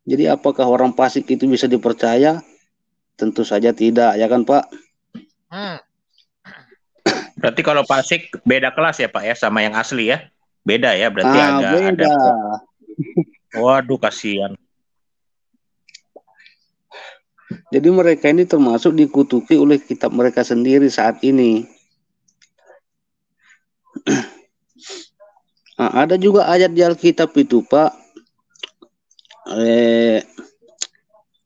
Jadi apakah orang fasik itu bisa dipercaya? Tentu saja tidak, ya kan, Pak? Berarti kalau fasik beda kelas ya, Pak ya, sama yang asli ya? Beda ya, berarti agak beda. ada. Waduh, kasihan. Jadi mereka ini termasuk dikutuki oleh kitab mereka sendiri saat ini. Nah, ada juga ayat di Alkitab itu, Pak.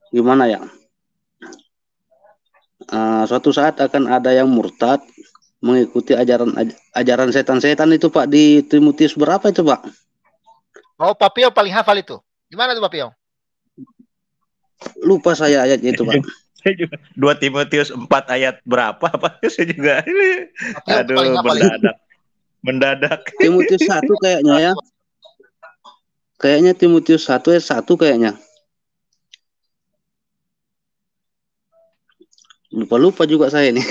Gimana ya? Suatu saat akan ada yang murtad mengikuti ajaran setan-setan itu, Pak, di Timotius berapa itu, Pak? Oh, Pak Pio paling hafal itu. Gimana tuh, Pak Pio? Lupa saya ayatnya itu, Pak. 2 Timotius 4 ayat berapa, Pak? Saya juga. Aduh, mendadak. Timotius 1 kayaknya ya. Kayaknya Timotius 1 ayat 1 kayaknya. Lupa juga saya nih.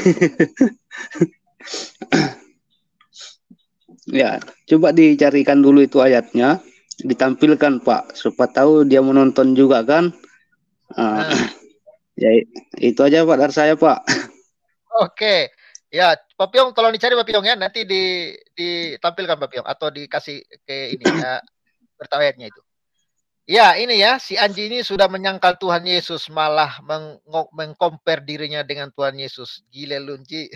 Ya, coba dicarikan dulu itu ayatnya, ditampilkan, Pak, supaya tahu dia menonton juga kan. Ya, itu aja, Pak, dari saya, Pak. Oke. Ya, Pak Piong tolong dicari, Pak Piong ya, nanti ditampilkan, Pak Piong, atau dikasih ke ini ya, beritahu ayatnya itu. Ya, ini ya, si Anji ini sudah menyangkal Tuhan Yesus, malah mengcompare dirinya dengan Tuhan Yesus. Gile lunci.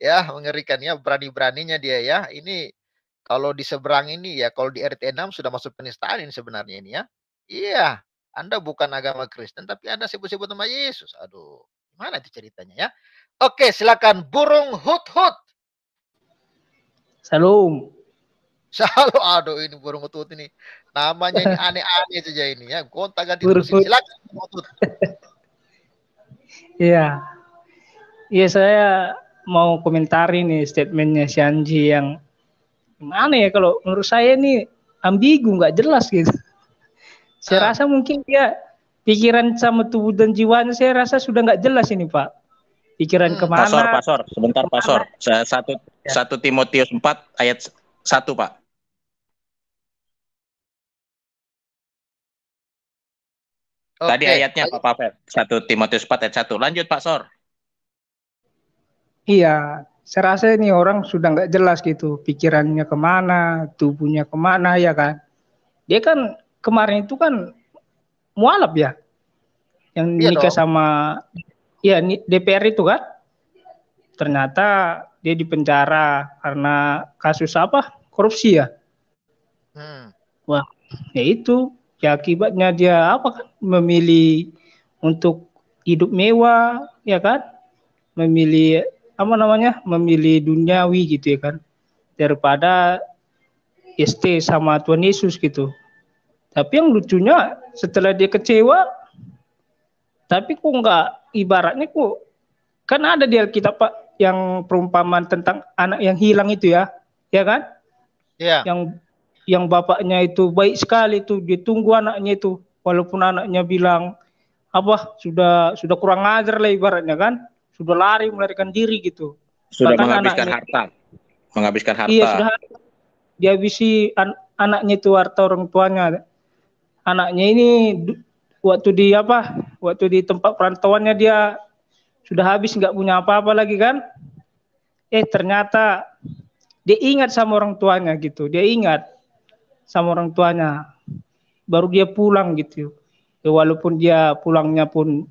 Ya, mengerikan ya, berani-beraninya dia ya. Ini kalau di seberang ini ya, kalau di RT 6 sudah masuk penistaan ini sebenarnya ini ya. Iya, Anda bukan agama Kristen, tapi Anda sebut-sebut nama Yesus. Aduh, gimana itu ceritanya ya? Oke, silakan Burung Hut-Hut. Salam. Aduh, ini Burung Hut-Hut ini. Namanya ini aneh-aneh saja ini ya. Gonta ganti terus. Silakan Hut-Hut. Iya. Iya, saya mau komentari nih statementnya si Anji yang gimana ya, kalau menurut saya ini ambigu, nggak jelas gitu. Saya rasa mungkin dia pikiran sama tubuh dan jiwanya saya rasa sudah nggak jelas ini, Pak. Pikiran kemana? Pasor, sebentar Pasor. 1 Timotius 4 ayat 1, Pak. Tadi ayatnya Pak Pavel. 1 Timotius 4 ayat 1. Lanjut, Pak Sor. Iya, saya rasa ini orang sudah nggak jelas gitu. Pikirannya kemana, tubuhnya kemana, ya kan. Dia kan kemarin itu kan mualaf ya. Yang nikah sama ya DPR itu kan. Ternyata dia dipenjara karena kasus apa? Korupsi ya. Wah, ya itu. Ya akibatnya dia apa kan, memilih untuk hidup mewah, ya kan, memilih apa namanya, memilih duniawi gitu ya kan, daripada ST sama Tuhan Yesus gitu. Tapi yang lucunya setelah dia kecewa, tapi kok nggak, ibaratnya kok kan ada di Alkitab, Pak, yang perumpamaan tentang anak yang hilang itu ya kan? Iya. Yang bapaknya itu baik sekali tuh, ditunggu anaknya itu, walaupun anaknya bilang apa sudah kurang ajar lah ibaratnya kan, sudah melarikan diri gitu. Sudah menghabiskan harta. Iya, sudah dihabisi anaknya itu, harta orang tuanya. Anaknya ini waktu di tempat perantauannya dia sudah habis, nggak punya apa-apa lagi kan. Ternyata dia ingat sama orang tuanya gitu, dia ingat. sama orang tuanya. Baru dia pulang gitu. Ya, walaupun dia pulangnya pun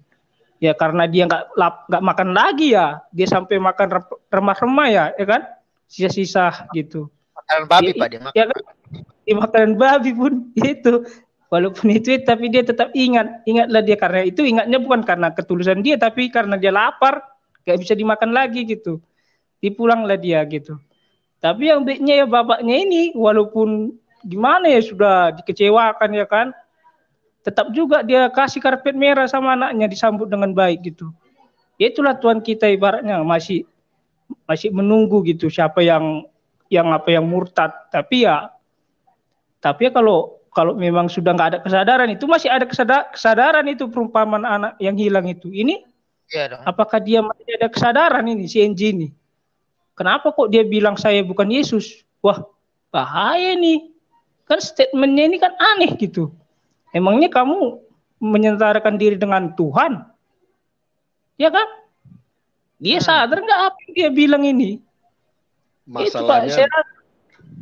ya karena dia nggak makan lagi ya, dia sampai makan remah-remah ya kan, sisa-sisa gitu. Makanan babi Pak dia makan. Ya kan? Dia makanan babi pun itu. Walaupun itu, tapi dia tetap ingatlah dia, karena itu ingatnya bukan karena ketulusan dia, tapi karena dia lapar, gak bisa dimakan lagi gitu. Dipulanglah dia gitu. Tapi yang baiknya ya bapaknya ini, walaupun gimana ya sudah dikecewakan ya kan, tetap juga dia kasih karpet merah sama anaknya, disambut dengan baik gitu. Ya itulah Tuhan kita ibaratnya masih menunggu gitu siapa yang murtad. Tapi ya kalau memang sudah nggak ada kesadaran, itu masih ada kesadaran itu perumpamaan anak yang hilang itu. Ini Iya dong. apakah dia masih ada kesadaran ini si Enji ini? Kenapa kok dia bilang saya bukan Yesus? Wah, bahaya nih. Kan statementnya ini kan aneh gitu. Emangnya kamu menyentarakan diri dengan Tuhan? Ya kan? Dia sadar nggak apa yang dia bilang ini?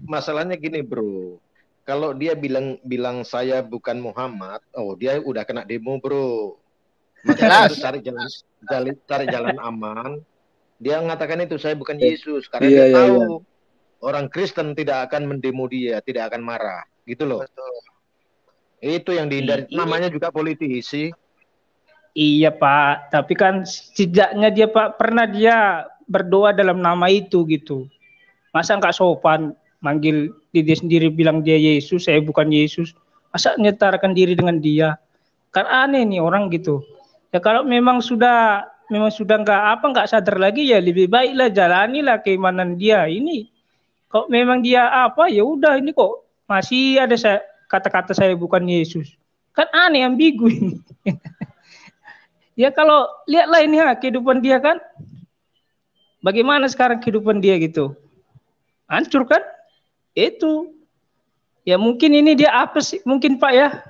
Masalahnya gini bro. Kalau dia bilang saya bukan Muhammad, dia udah kena demo bro. Makanya itu cari jalan aman. Dia mengatakan itu saya bukan Yesus karena dia tahu orang Kristen tidak akan mendemo dia, tidak akan marah, gitu loh. Betul. Itu yang dihindari. Namanya juga politisi. Iya Pak, tapi kan setidaknya dia Pak pernah dia berdoa dalam nama itu gitu. Masa nggak sopan manggil dia sendiri bilang dia Yesus, saya bukan Yesus. Masa nyetarkan diri dengan dia? Kan aneh nih orang gitu. Ya kalau memang sudah nggak sadar lagi, ya lebih baiklah jalanilah keimanan dia ini. Kok memang dia ya udah, ini kok masih ada kata-kata saya bukan Yesus. Kan aneh, ambigu ini. Ya kalau lihatlah ini kehidupan dia kan. Bagaimana sekarang kehidupan dia gitu? Hancur kan? Itu. Ya mungkin ini dia apes mungkin Pak ya.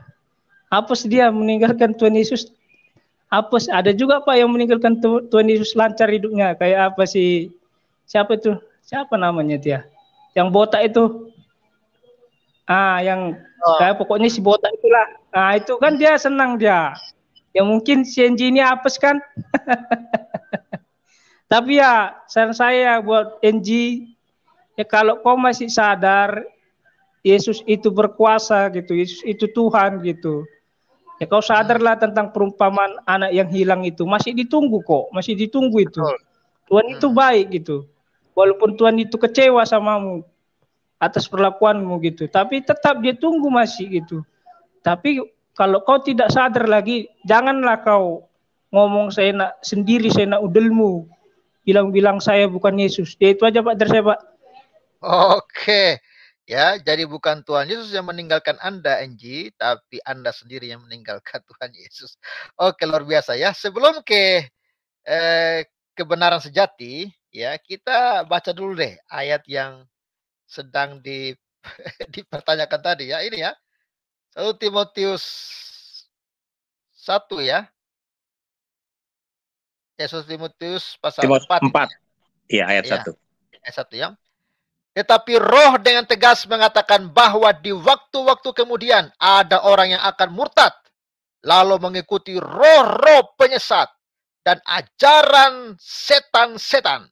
Apes dia meninggalkan Tuhan Yesus. Apes, ada juga Pak yang meninggalkan Tuhan Yesus lancar hidupnya. Kayak apa sih? Siapa itu? Siapa namanya dia? Yang botak itu. Kayak pokoknya si botak itulah. Nah, itu kan dia senang dia. Ya mungkin si Enji ini apes kan. Tapi ya saran saya buat Enji, ya kalau kau masih sadar Yesus itu berkuasa gitu, Yesus itu Tuhan gitu. Ya kau sadarlah tentang perumpamaan anak yang hilang itu. Masih ditunggu kok, masih ditunggu itu. Tuhan itu baik gitu. Walaupun Tuhan itu kecewa samamu atas perlakuanmu gitu, tapi tetap dia tunggu masih gitu. Tapi kalau kau tidak sadar lagi, janganlah kau ngomong saya nak sendiri, saya nak udelmu, bilang-bilang saya bukan Yesus. Ya itu aja Pak dari saya Pak. Oke. Ya, jadi bukan Tuhan Yesus yang meninggalkan Anda, Enji, tapi Anda sendiri yang meninggalkan Tuhan Yesus. Oke, luar biasa ya. Sebelum ke kebenaran sejati, ya kita baca dulu deh ayat yang sedang dipertanyakan tadi ya. Ini ya. 1 Timotius 1 ya. 1 Timotius pasal 4. Iya, ayat 1. Ayat 1 ya. Tetapi Roh dengan tegas mengatakan bahwa di waktu-waktu kemudian ada orang yang akan murtad, lalu mengikuti roh-roh penyesat dan ajaran setan-setan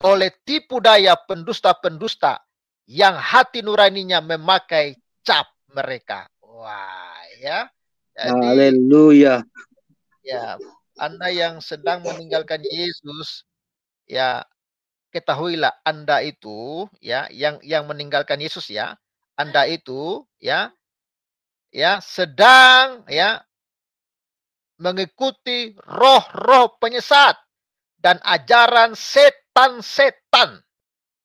oleh tipu daya pendusta-pendusta yang hati nuraninya memakai cap mereka. Wah, ya. Haleluya. Ya, Anda yang sedang meninggalkan Yesus, ya ketahuilah Anda itu ya yang meninggalkan Yesus ya, Anda itu ya sedang ya mengikuti roh-roh penyesat dan ajaran setan-setan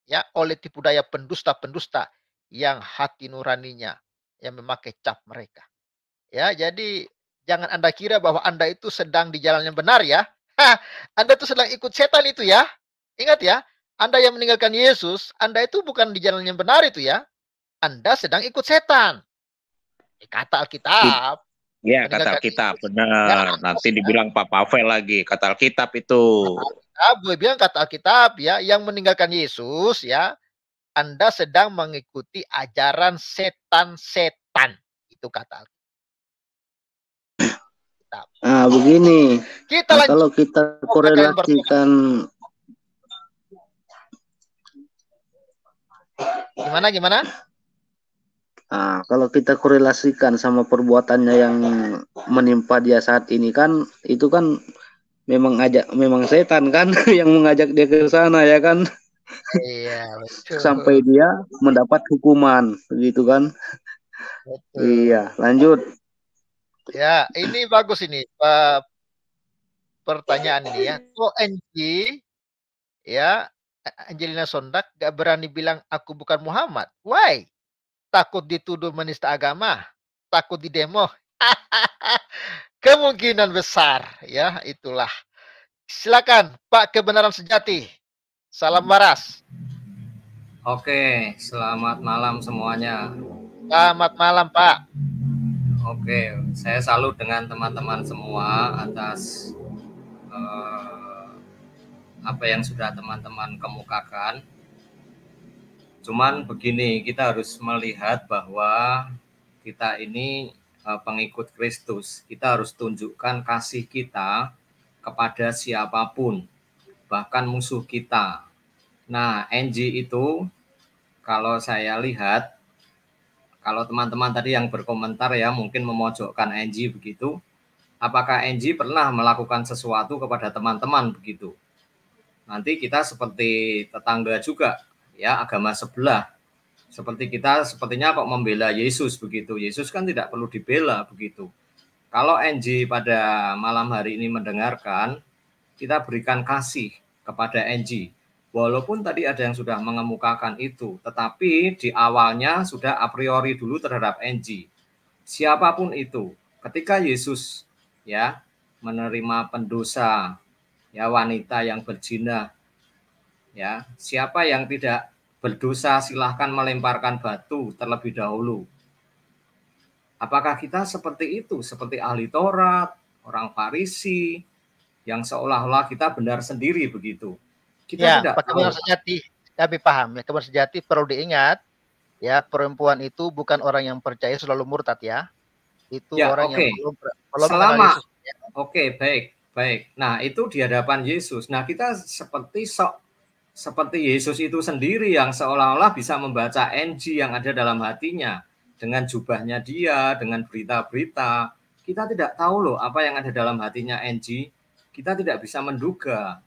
ya oleh tipu daya pendusta-pendusta yang hati nuraninya yang memakai cap mereka. Ya, jadi jangan Anda kira bahwa Anda itu sedang di jalan yang benar ya. Anda itu sedang ikut setan itu ya. Ingat ya, Anda yang meninggalkan Yesus, Anda itu bukan di jalan yang benar itu ya. Anda sedang ikut setan. Kata Alkitab. Ya, kata Alkitab, benar. Ya, nanti dibilang Pak Pavel lagi, kata Alkitab itu. Gue bilang kata Alkitab ya, yang meninggalkan Yesus ya, Anda sedang mengikuti ajaran setan-setan. Itu kata Alkitab. Nah, begini. Kita Nah, lanjut. kalau kita korelasikan Gimana? Nah, kalau kita korelasikan sama perbuatannya yang menimpa dia saat ini kan, itu kan memang setan kan yang mengajak dia ke sana ya kan, Iya, betul. sampai dia mendapat hukuman, begitu kan? Betul. Iya, lanjut. Ya, ini bagus ini pertanyaan ini ya. Kok ya, Angelina Sondak gak berani bilang aku bukan Muhammad? Why? Takut dituduh menista agama? Takut didemo? Kemungkinan besar ya, itulah. Silakan Pak Kebenaran Sejati. Salam waras. Oke, selamat malam semuanya. Selamat malam Pak. Oke, saya salut dengan teman-teman semua atas apa yang sudah teman-teman kemukakan. Cuman begini, kita harus melihat bahwa kita ini pengikut Kristus. Kita harus tunjukkan kasih kita kepada siapapun, bahkan musuh kita. Nah, NG itu kalau saya lihat, kalau teman-teman tadi yang berkomentar ya mungkin memojokkan NG begitu, apakah NG pernah melakukan sesuatu kepada teman-teman begitu? Nanti kita seperti tetangga juga ya, agama sebelah. Seperti kita sepertinya kok membela Yesus begitu. Yesus kan tidak perlu dibela begitu. Kalau NG pada malam hari ini mendengarkan, kita berikan kasih kepada NG. Walaupun tadi ada yang sudah mengemukakan itu, tetapi di awalnya sudah a priori dulu terhadap NG. Siapapun itu, ketika Yesus ya menerima pendosa, ya wanita yang berzina, ya siapa yang tidak berdosa silahkan melemparkan batu terlebih dahulu. Apakah kita seperti itu, seperti ahli Taurat, orang Farisi, yang seolah-olah kita benar sendiri begitu? Kita ya, tidak Pak Kebenaran Sejati, kami paham ya. Kebenaran Sejati perlu diingat, ya perempuan itu bukan orang yang percaya selalu murtad ya. Itu ya, orang yang belum selama Yesus, ya. Oke, baik. Nah, itu di hadapan Yesus. Nah, kita seperti Yesus itu sendiri yang seolah-olah bisa membaca NG yang ada dalam hatinya dengan jubahnya dia, dengan berita-berita. Kita tidak tahu loh apa yang ada dalam hatinya NG. Kita tidak bisa menduga.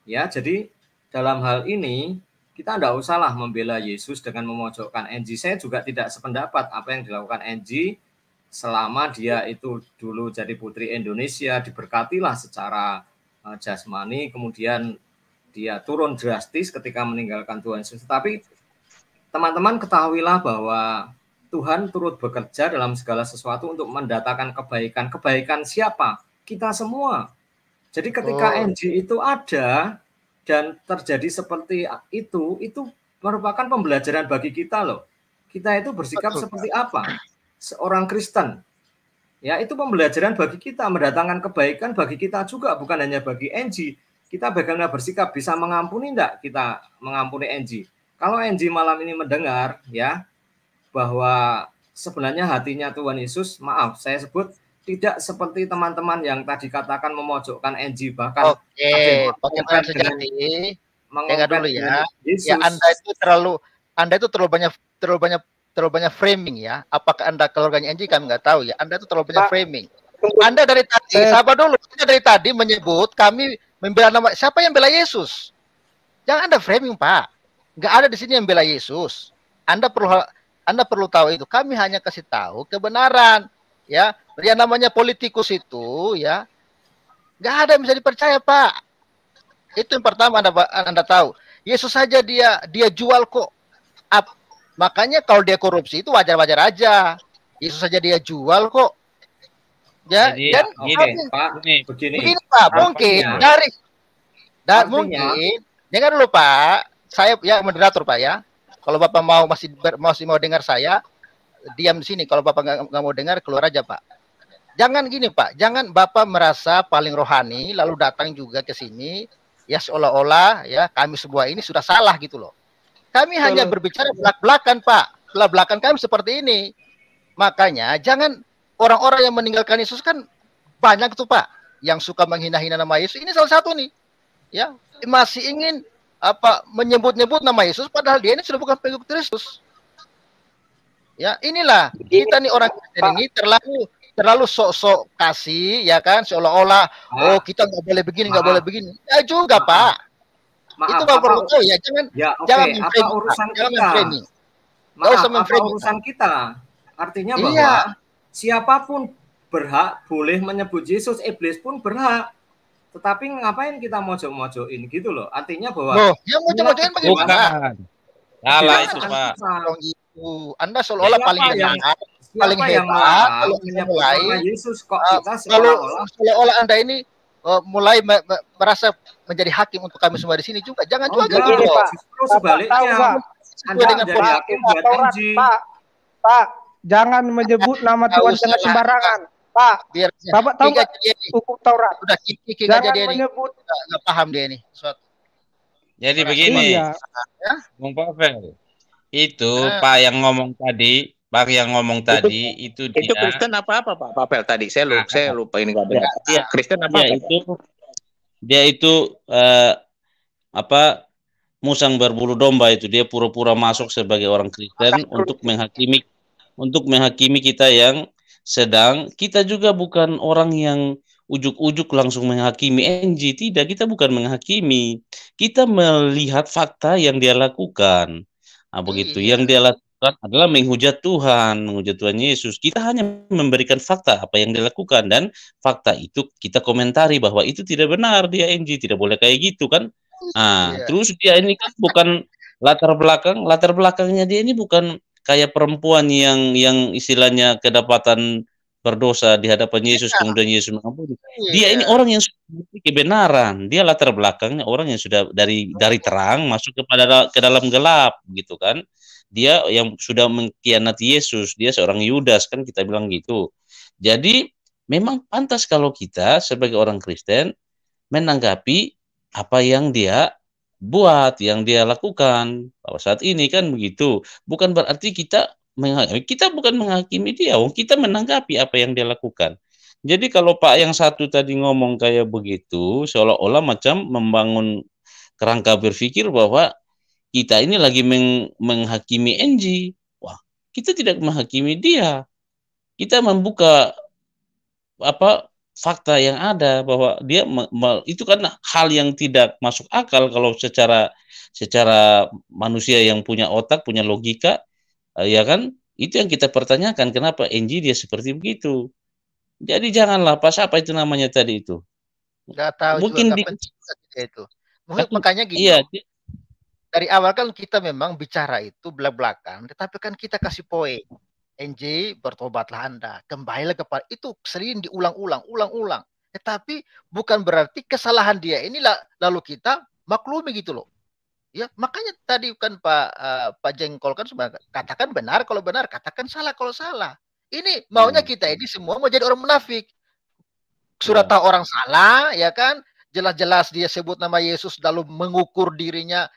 Ya, jadi dalam hal ini kita tidak usahlah membela Yesus dengan memojokkan NG. Saya juga tidak sependapat apa yang dilakukan NG selama dia itu dulu jadi putri Indonesia, diberkatilah secara jasmani, kemudian dia turun drastis ketika meninggalkan Tuhan Yesus. Tapi teman-teman ketahuilah bahwa Tuhan turut bekerja dalam segala sesuatu untuk mendatangkan kebaikan. Kebaikan siapa? Kita semua. Jadi ketika NG itu ada dan terjadi seperti itu merupakan pembelajaran bagi kita loh. Kita itu bersikap seperti apa? Seorang Kristen. Ya, itu pembelajaran bagi kita, mendatangkan kebaikan bagi kita juga, bukan hanya bagi NG. Kita bagaimana bersikap, bisa mengampuni enggak kita mengampuni NG? Kalau NG malam ini mendengar ya bahwa sebenarnya hatinya Tuhan Yesus, maaf saya sebut tidak seperti teman-teman yang tadi katakan memojokkan NG, bahkan Bagaimana sejati dengar dulu ya. Ya Anda itu terlalu banyak framing ya. Apakah Anda keluarganya NG kami nggak tahu ya. Anda itu terlalu banyak framing. Anda dari tadi, sabar dulu. Anda dari tadi menyebut kami membela nama siapa yang bela Yesus? Jangan Anda framing, Pak. Nggak ada di sini yang bela Yesus. Anda perlu tahu itu. Kami hanya kasih tahu kebenaran. Ya, yang namanya politikus itu ya nggak ada yang bisa dipercaya, Pak. Itu yang pertama Anda tahu. Yesus saja dia jual kok. Makanya kalau dia korupsi itu wajar-wajar aja. Yesus saja dia jual kok. Ya, dan begini Pak, mungkin mungkin dengar dulu Pak. Saya ya moderator Pak ya. Kalau Bapak masih mau dengar saya, diam di sini. Kalau Bapak nggak mau dengar, keluar aja Pak. Jangan gini Pak, jangan Bapak merasa paling rohani lalu datang juga ke sini ya seolah-olah ya kami semua ini sudah salah gitu loh. Kami hanya berbicara belak-belakan, Pak. Belak-belakan kami seperti ini. Makanya jangan orang-orang yang meninggalkan Yesus kan banyak tuh, Pak, yang suka menghina-hina nama Yesus. Ini salah satu nih. Ya, masih ingin menyebut-nyebut nama Yesus padahal dia ini sudah bukan pengikut Kristus. Ya, inilah kita nih orang Kristen ini terlalu sok-sok kasih, ya kan, seolah-olah kita nggak boleh begini, nggak boleh begini. Ya juga, Pak. Itu nggak perlu tahu ya, jangan memframing. Nggak usah memframing. Urusan kita. Artinya bahwa siapapun berhak boleh menyebut Yesus, iblis pun berhak. Tetapi ngapain kita mojok-mojokin gitu loh? Artinya bahwa yang mojok-mojokin bagaimana? Salah itu, Pak. Anda seolah-olah paling benar, paling hebat. Kalau mulai Yesus kok kita seolah-olah Anda ini mulai merasa menjadi hakim untuk kami semua di sini juga. Jangan juga gitu, Pak. Sebaliknya, Anda menjadi hakim buat Enji. Pak, jangan menyebut nama Tuhan dengan sembarangan. Pak, Bapak tahu nggak hukum Taurat? Udah Kiki nggak jadi menyebut. Nggak paham dia ini. Jadi begini, Bung Pavel, itu Pak yang ngomong tadi, itu dia. Itu Kristen apa Pak Pavel tadi? Saya lupa ini nggak dengar. Kristen apa? Dia itu musang berbulu domba itu. Dia pura-pura masuk sebagai orang Kristen untuk menghakimi kita yang sedang kita juga bukan orang yang ujuk-ujuk langsung menghakimi NG. Tidak, kita bukan menghakimi. Kita melihat fakta yang dia lakukan. Nah, begitu. Yang dia lakukan adalah menghujat Tuhan Yesus. Kita hanya memberikan fakta apa yang dia lakukan, dan fakta itu kita komentari bahwa itu tidak benar, dia NG, tidak boleh kayak gitu kan. Terus dia ini kan bukan latar belakangnya dia ini bukan kayak perempuan yang istilahnya kedapatan berdosa di hadapan Yesus, kemudian Yesus mengampuni. Dia ini orang yang sudah memiliki kebenaran. Dia latar belakangnya orang yang sudah dari terang masuk ke dalam gelap, gitu kan. Dia yang sudah mengkhianati Yesus. Dia seorang Yudas, kan kita bilang gitu. Jadi memang pantas kalau kita sebagai orang Kristen menanggapi apa yang dia buat, yang dia lakukan pada saat ini, kan begitu. Bukan berarti kita bukan menghakimi dia, kita menanggapi apa yang dia lakukan. Jadi kalau Pak yang satu tadi ngomong kayak begitu, seolah-olah macam membangun kerangka berpikir bahwa kita ini lagi menghakimi NG. Wah, kita tidak menghakimi dia. Kita membuka fakta yang ada bahwa dia itu kan hal yang tidak masuk akal kalau secara manusia yang punya otak, punya logika, ya kan, itu yang kita pertanyakan, kenapa NG dia seperti begitu. Jadi janganlah apa itu namanya tadi itu. Nggak tahu mungkin juga itu. Mungkin makanya gitu. Iya, dari awal kan kita memang bicara itu belak-belakan, tetapi kan kita kasih poin. NJ, bertobatlah Anda, kembalilah kepada itu, sering diulang-ulang. Tetapi bukan berarti kesalahan dia ini lalu kita maklumi gitu loh. Ya, makanya tadi kan Pak Jengkol kan katakan benar kalau benar, katakan salah kalau salah. Ini maunya kita ini semua mau jadi orang munafik. Sudah tahu orang salah, ya kan? Jelas-jelas dia sebut nama Yesus lalu mengukur dirinya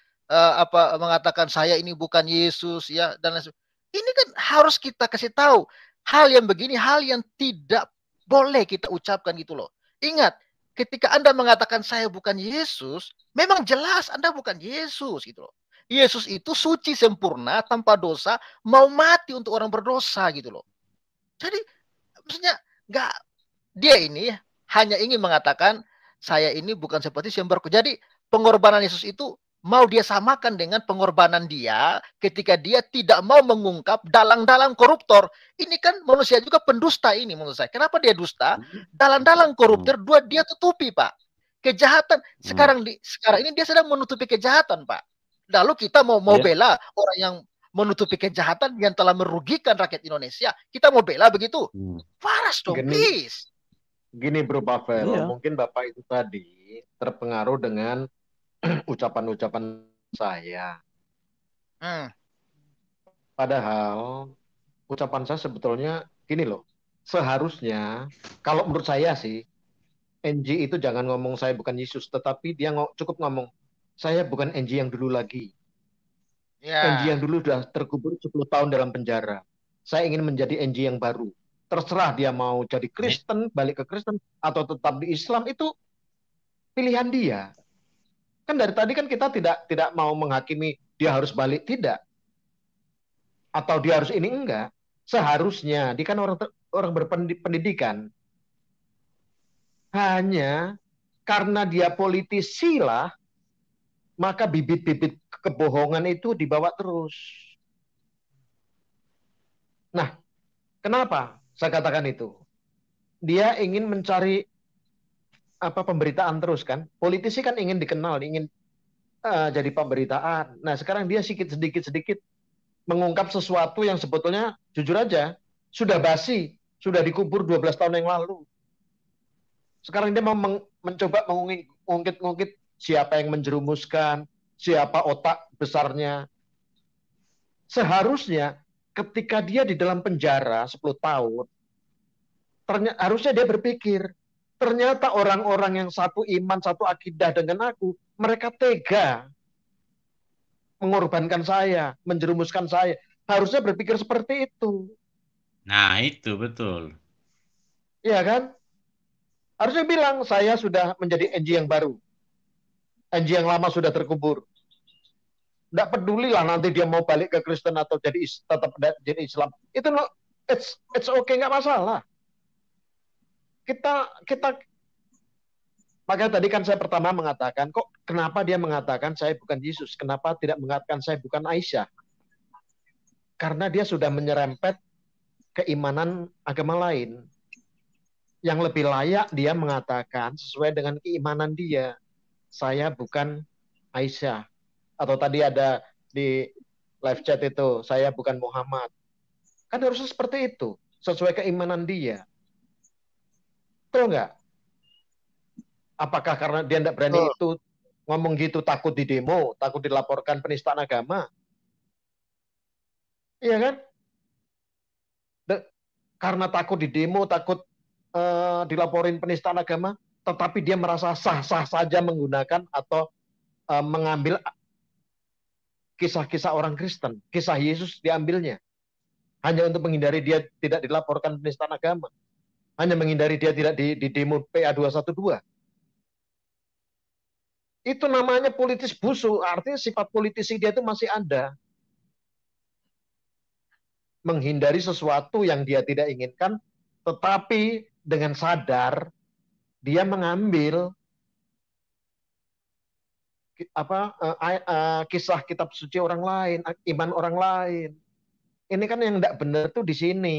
mengatakan saya ini bukan Yesus, ya, dan lain sebagainya. Ini kan harus kita kasih tahu hal yang begini, hal yang tidak boleh kita ucapkan gitu loh. Ingat, ketika Anda mengatakan saya bukan Yesus, memang jelas Anda bukan Yesus gitu loh. Yesus itu suci, sempurna, tanpa dosa, mau mati untuk orang berdosa gitu loh. Jadi maksudnya dia ini hanya ingin mengatakan saya ini bukan seperti sumberku. Jadi pengorbanan Yesus itu mau dia samakan dengan pengorbanan dia ketika dia tidak mau mengungkap dalang-dalang koruptor. Ini kan manusia juga pendusta ini menurut saya. Kenapa dia dusta? Dalang-dalang koruptor dia tutupi, Pak. Kejahatan sekarang ini dia sedang menutupi kejahatan, Pak. Lalu kita mau bela orang yang menutupi kejahatan yang telah merugikan rakyat Indonesia. Kita mau bela begitu? Waras dong, please. Gini Bro Pavel, mungkin Bapak itu tadi terpengaruh dengan ucapan-ucapan saya. Padahal ucapan saya sebetulnya gini loh. Seharusnya kalau menurut saya sih NG itu jangan ngomong saya bukan Yesus, tetapi dia cukup ngomong saya bukan NG yang dulu lagi. Angie Ya. yang dulu sudah terkubur 10 tahun dalam penjara. Saya ingin menjadi Angie yang baru. Terserah dia mau jadi Kristen, balik ke Kristen, atau tetap di Islam, itu pilihan dia. Kan dari tadi kan kita tidak mau menghakimi dia harus balik, tidak. Atau dia harus ini, enggak. Seharusnya, dia kan orang berpendidikan. Hanya karena dia politisi lah, maka bibit-bibit kebohongan itu dibawa terus. Nah, kenapa saya katakan itu? Dia ingin mencari pemberitaan terus kan. Politisi kan ingin dikenal, ingin jadi pemberitaan. Nah, sekarang dia sedikit mengungkap sesuatu yang sebetulnya jujur aja sudah basi, sudah dikubur 12 tahun yang lalu. Sekarang dia mau mencoba mengungkit-ungkit siapa yang menjerumuskan, siapa otak besarnya. Seharusnya ketika dia di dalam penjara 10 tahun, harusnya dia berpikir, ternyata orang-orang yang satu iman, satu akidah dengan aku, mereka tega mengorbankan saya, menjerumuskan saya. Harusnya berpikir seperti itu. Nah, itu betul. Iya kan? Harusnya bilang, saya sudah menjadi Angie yang baru. Angie yang lama sudah terkubur. Tidak peduli lah nanti dia mau balik ke Kristen atau tetap jadi Islam. Itu it's okay, nggak masalah. Kita makanya tadi kan saya pertama mengatakan, kok kenapa dia mengatakan saya bukan Yesus? Kenapa tidak mengatakan saya bukan Aisyah? Karena dia sudah menyerempet keimanan agama lain. Yang lebih layak dia mengatakan sesuai dengan keimanan dia. Saya bukan Aisyah. Atau tadi ada di live chat itu, saya bukan Muhammad. Kan harusnya seperti itu. Sesuai keimanan dia. Betul nggak? Apakah karena dia tidak berani itu ngomong gitu takut di demo, takut dilaporkan penistaan agama? Iya kan? Karena takut di demo, takut dilaporin penistaan agama, tetapi dia merasa sah-sah saja menggunakan atau mengambil kisah-kisah orang Kristen, kisah Yesus diambilnya. Hanya untuk menghindari dia tidak dilaporkan penistaan agama. Hanya menghindari dia tidak di demo PA 212. Itu namanya politis busuk, artinya sifat politisi dia itu masih ada. Menghindari sesuatu yang dia tidak inginkan, tetapi dengan sadar dia mengambil kisah kitab suci orang lain, iman orang lain. Ini kan yang tidak benar tuh di sini.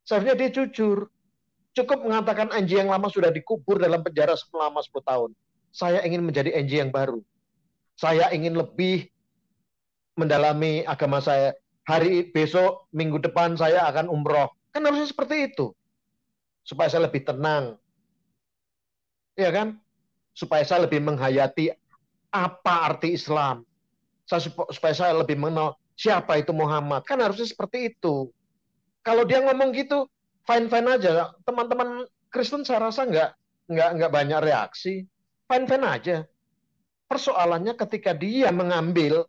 Seharusnya dia jujur. Cukup mengatakan Angie yang lama sudah dikubur dalam penjara selama 10 tahun. Saya ingin menjadi Angie yang baru. Saya ingin lebih mendalami agama saya. Hari besok, minggu depan saya akan umroh. Kan harusnya seperti itu. Supaya saya lebih tenang. Ya kan? Supaya saya lebih menghayati apa arti Islam. Supaya saya lebih mengenal siapa itu Muhammad. Kan harusnya seperti itu. Kalau dia ngomong gitu, fine-fine aja. Teman-teman Kristen saya rasa nggak banyak reaksi. Fine-fine aja. Persoalannya ketika dia mengambil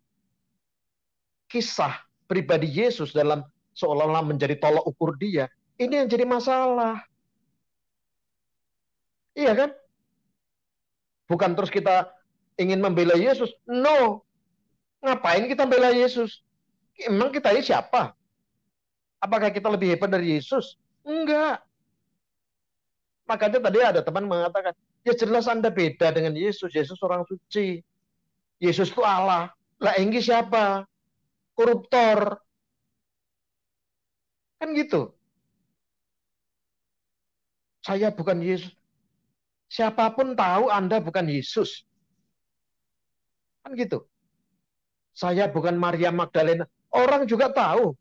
kisah pribadi Yesus dalam seolah-olah menjadi tolok ukur dia, ini yang jadi masalah. Iya kan? Bukan terus kita ingin membela Yesus. No. Ngapain kita membela Yesus? Emang kita ini siapa? Apakah kita lebih hebat dari Yesus? Enggak. Makanya tadi ada teman mengatakan, ya jelas Anda beda dengan Yesus. Yesus orang suci. Yesus itu Allah. Lah Enggi siapa? Koruptor. Kan gitu. Saya bukan Yesus. Siapapun tahu Anda bukan Yesus. Kan gitu. Saya bukan Maria Magdalena. Orang juga tahu.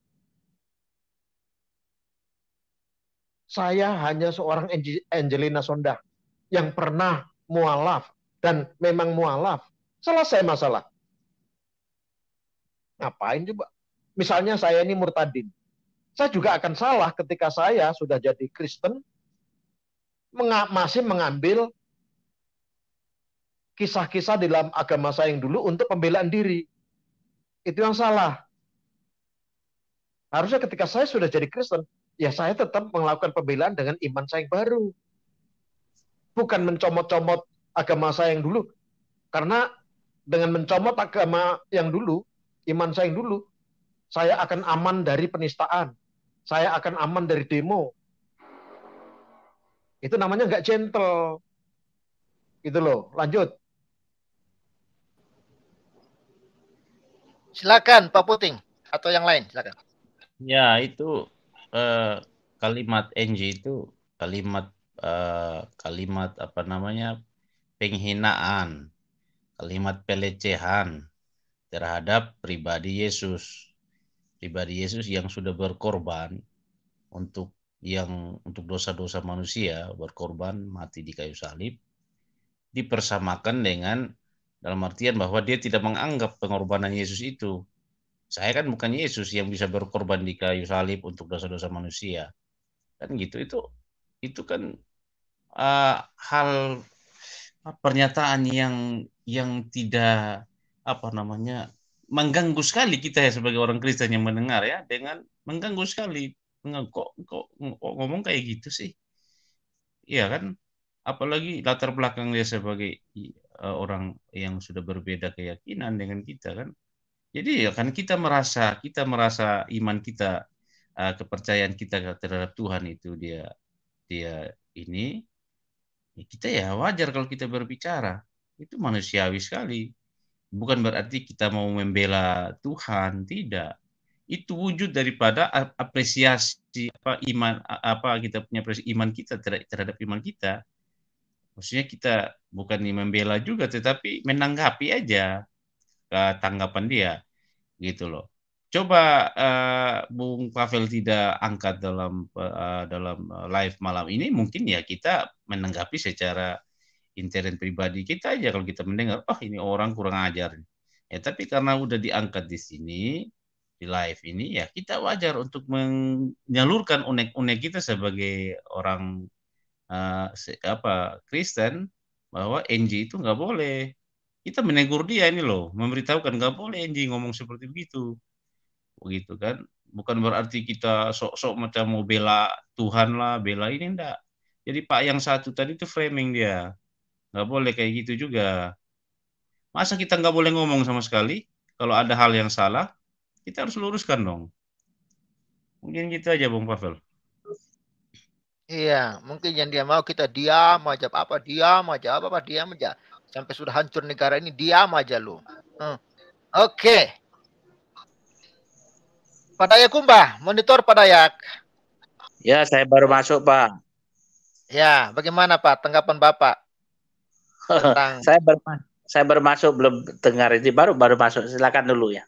Saya hanya seorang Angelina Sondah yang pernah mualaf dan memang mualaf. Selesai masalah. Ngapain coba? Misalnya saya ini murtadin. Saya juga akan salah ketika saya sudah jadi Kristen masih mengambil kisah-kisah dalam agama saya yang dulu untuk pembelaan diri. Itu yang salah. Harusnya ketika saya sudah jadi Kristen, ya saya tetap melakukan pembelaan dengan iman saya yang baru. Bukan mencomot-comot agama saya yang dulu. Karena dengan mencomot agama yang dulu, iman saya yang dulu, saya akan aman dari penistaan. Saya akan aman dari demo. Itu namanya nggak gentle. Gitu loh. Lanjut. Silakan Pak Puting atau yang lain, silakan. Ya, itu kalimat NG itu kalimat apa namanya, penghinaan, kalimat pelecehan terhadap pribadi Yesus. Pribadi Yesus yang sudah berkorban untuk dosa-dosa manusia, berkorban mati di kayu salib, dipersamakan dengan, dalam artian bahwa dia tidak menganggap pengorbanan Yesus itu. Saya kan bukan Yesus yang bisa berkorban di kayu salib untuk dosa-dosa manusia. Kan gitu, itu kan hal pernyataan yang tidak apa namanya, mengganggu sekali kita ya sebagai orang Kristen yang mendengar ya, dengan mengganggu sekali. Kok ngomong kayak gitu sih? Iya kan? Apalagi latar belakang dia sebagai orang yang sudah berbeda keyakinan dengan kita kan. Jadi ya kan kita merasa iman kita, kepercayaan kita terhadap Tuhan itu dia ini, ya kita ya wajar kalau kita berbicara. Itu manusiawi sekali. Bukan berarti kita mau membela Tuhan, tidak. Itu wujud daripada apresiasi iman, kita punya iman kita terhadap iman kita. Maksudnya kita bukan membela juga, tetapi menanggapi aja tanggapan dia, gitu loh. Coba Bung Pavel tidak angkat dalam live malam ini, mungkin ya kita menanggapi secara intern pribadi kita aja. Kalau kita mendengar, oh ini orang kurang ajar, ya tapi karena udah diangkat di sini di live ini, ya kita wajar untuk menyalurkan unek-unek kita sebagai orang Kristen, bahwa NG itu nggak boleh. Kita menegur dia ini loh, memberitahukan nggak boleh NG ngomong seperti begitu kan. Bukan berarti kita sok-sok macam mau bela Tuhan lah, bela ini, enggak. Jadi Pak yang satu tadi itu framing dia, nggak boleh kayak gitu juga. Masa kita nggak boleh ngomong sama sekali? Kalau ada hal yang salah, kita harus luruskan dong. Mungkin gitu aja Bung Pavel. Iya, mungkin yang dia mau kita diam aja, diam aja. Sampai sudah hancur negara ini, diam aja lu. Oke. Pak Dayak Kumbah, monitor Pak Dayak. Ya, saya baru masuk, Pak. Ya, bagaimana Pak tanggapan Bapak? Tentang... saya baru masuk, belum dengar ini, baru masuk. Silakan dulu ya.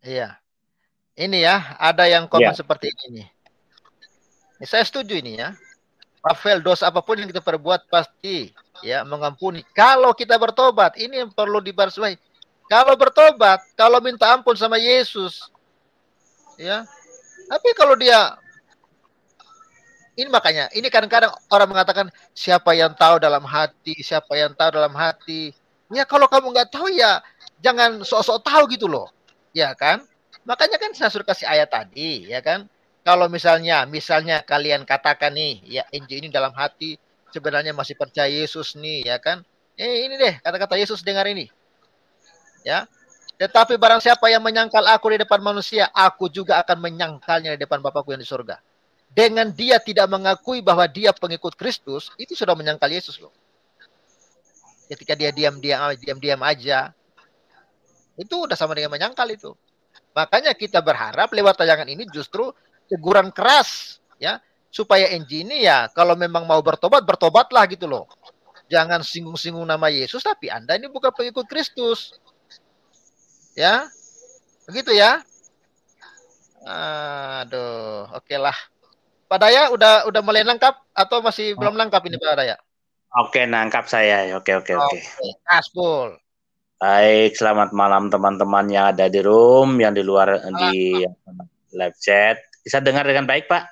Iya. Ini ya, ada yang komen seperti ini nih. Saya setuju ini ya. Pavel, dosa apapun yang kita perbuat pasti ya mengampuni. Kalau kita bertobat, ini yang perlu dibarisbawahi. Kalau bertobat, kalau minta ampun sama Yesus, ya. Tapi kalau dia, ini makanya, ini kadang-kadang orang mengatakan siapa yang tahu dalam hati, siapa yang tahu dalam hati. Ya kalau kamu nggak tahu ya jangan sok-sok tahu gitu loh, ya kan? Makanya kan saya suruh kasih ayat tadi, ya kan? Kalau misalnya kalian katakan nih, ya NJ ini dalam hati sebenarnya masih percaya Yesus nih, ya kan? Ini deh kata-kata Yesus, dengar ini. Ya. Tetapi barang siapa yang menyangkal aku di depan manusia, aku juga akan menyangkalnya di depan Bapakku yang di surga. Dengan dia tidak mengakui bahwa dia pengikut Kristus, itu sudah menyangkal Yesus loh. Ketika dia diam-diam aja, itu udah sama dengan menyangkal itu. Makanya kita berharap lewat tayangan ini justru teguran keras ya, supaya NG ini ya kalau memang mau bertobatlah gitu loh. Jangan singgung-singgung nama Yesus tapi Anda ini bukan pengikut Kristus. Ya. Begitu ya. Aduh, oke lah. Pak Daya udah mulai lengkap atau masih belum lengkap ini Pak Daya? Oke, nangkap saya. Oke. Aspul. Baik, selamat malam teman-teman yang ada di room, yang di luar di live chat. Bisa dengar dengan baik, Pak?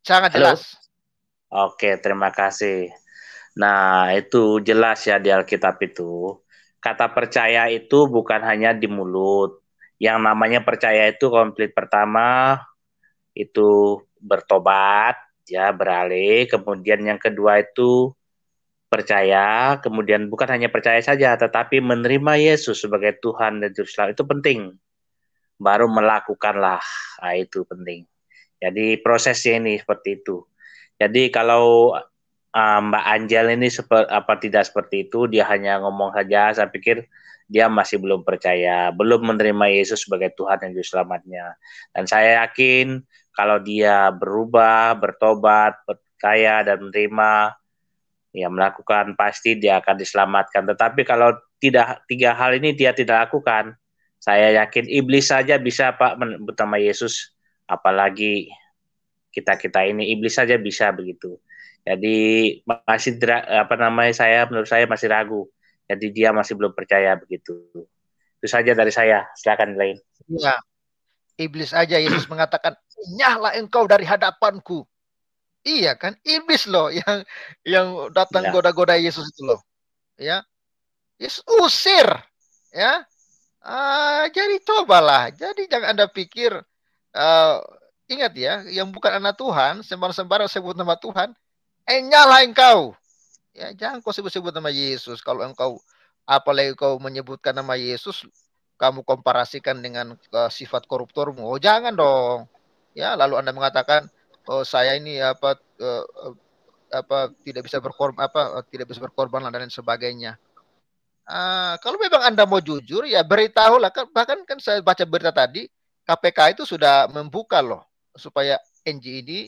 Sangat jelas. Oke, terima kasih. Nah, itu jelas ya di Alkitab itu. kata percaya itu bukan hanya di mulut. Yang namanya percaya itu komplit pertama itu bertobat, ya beralih. Kemudian yang kedua itu percaya, kemudian bukan hanya percaya saja, tetapi menerima Yesus sebagai Tuhan dan Juru Selamat. Itu penting. Baru melakukanlah, nah, itu penting. Jadi prosesnya ini seperti itu. Jadi kalau Mbak Angel ini tidak seperti itu, dia hanya ngomong saja, saya pikir dia masih belum percaya, belum menerima Yesus sebagai Tuhan dan Juru Selamatnya. Dan saya yakin kalau dia berubah, bertobat, percaya dan menerima, ya melakukan, pasti dia akan diselamatkan. Tetapi kalau tidak, tiga hal ini dia tidak lakukan, saya yakin iblis saja bisa Pak menyebut nama Yesus, apalagi kita ini, iblis saja bisa begitu. Jadi masih menurut saya masih ragu. Jadi dia masih belum percaya begitu. Itu saja dari saya. Silakan lain. Iya. Iblis aja Yesus mengatakan, "Nyahlah engkau dari hadapanku." Iya kan? Iblis loh yang datang goda-goda Yesus itu loh. Ya. Yesus usir. Ya. Jadi cobalah. Jadi jangan Anda pikir ingat ya, yang bukan anak Tuhan, sembarang-sembarang sebut nama Tuhan, nyala engkau. Ya, jangan kau sebut-sebut nama Yesus. Kalau engkau, apalagi kau menyebutkan nama Yesus, kamu komparasikan dengan sifat koruptormu. Oh, jangan dong. Ya, lalu Anda mengatakan, oh saya ini tidak bisa berkorban dan lain sebagainya. Kalau memang Anda mau jujur, ya beritahulah. Bahkan kan saya baca berita tadi, KPK itu sudah membuka loh supaya NG ini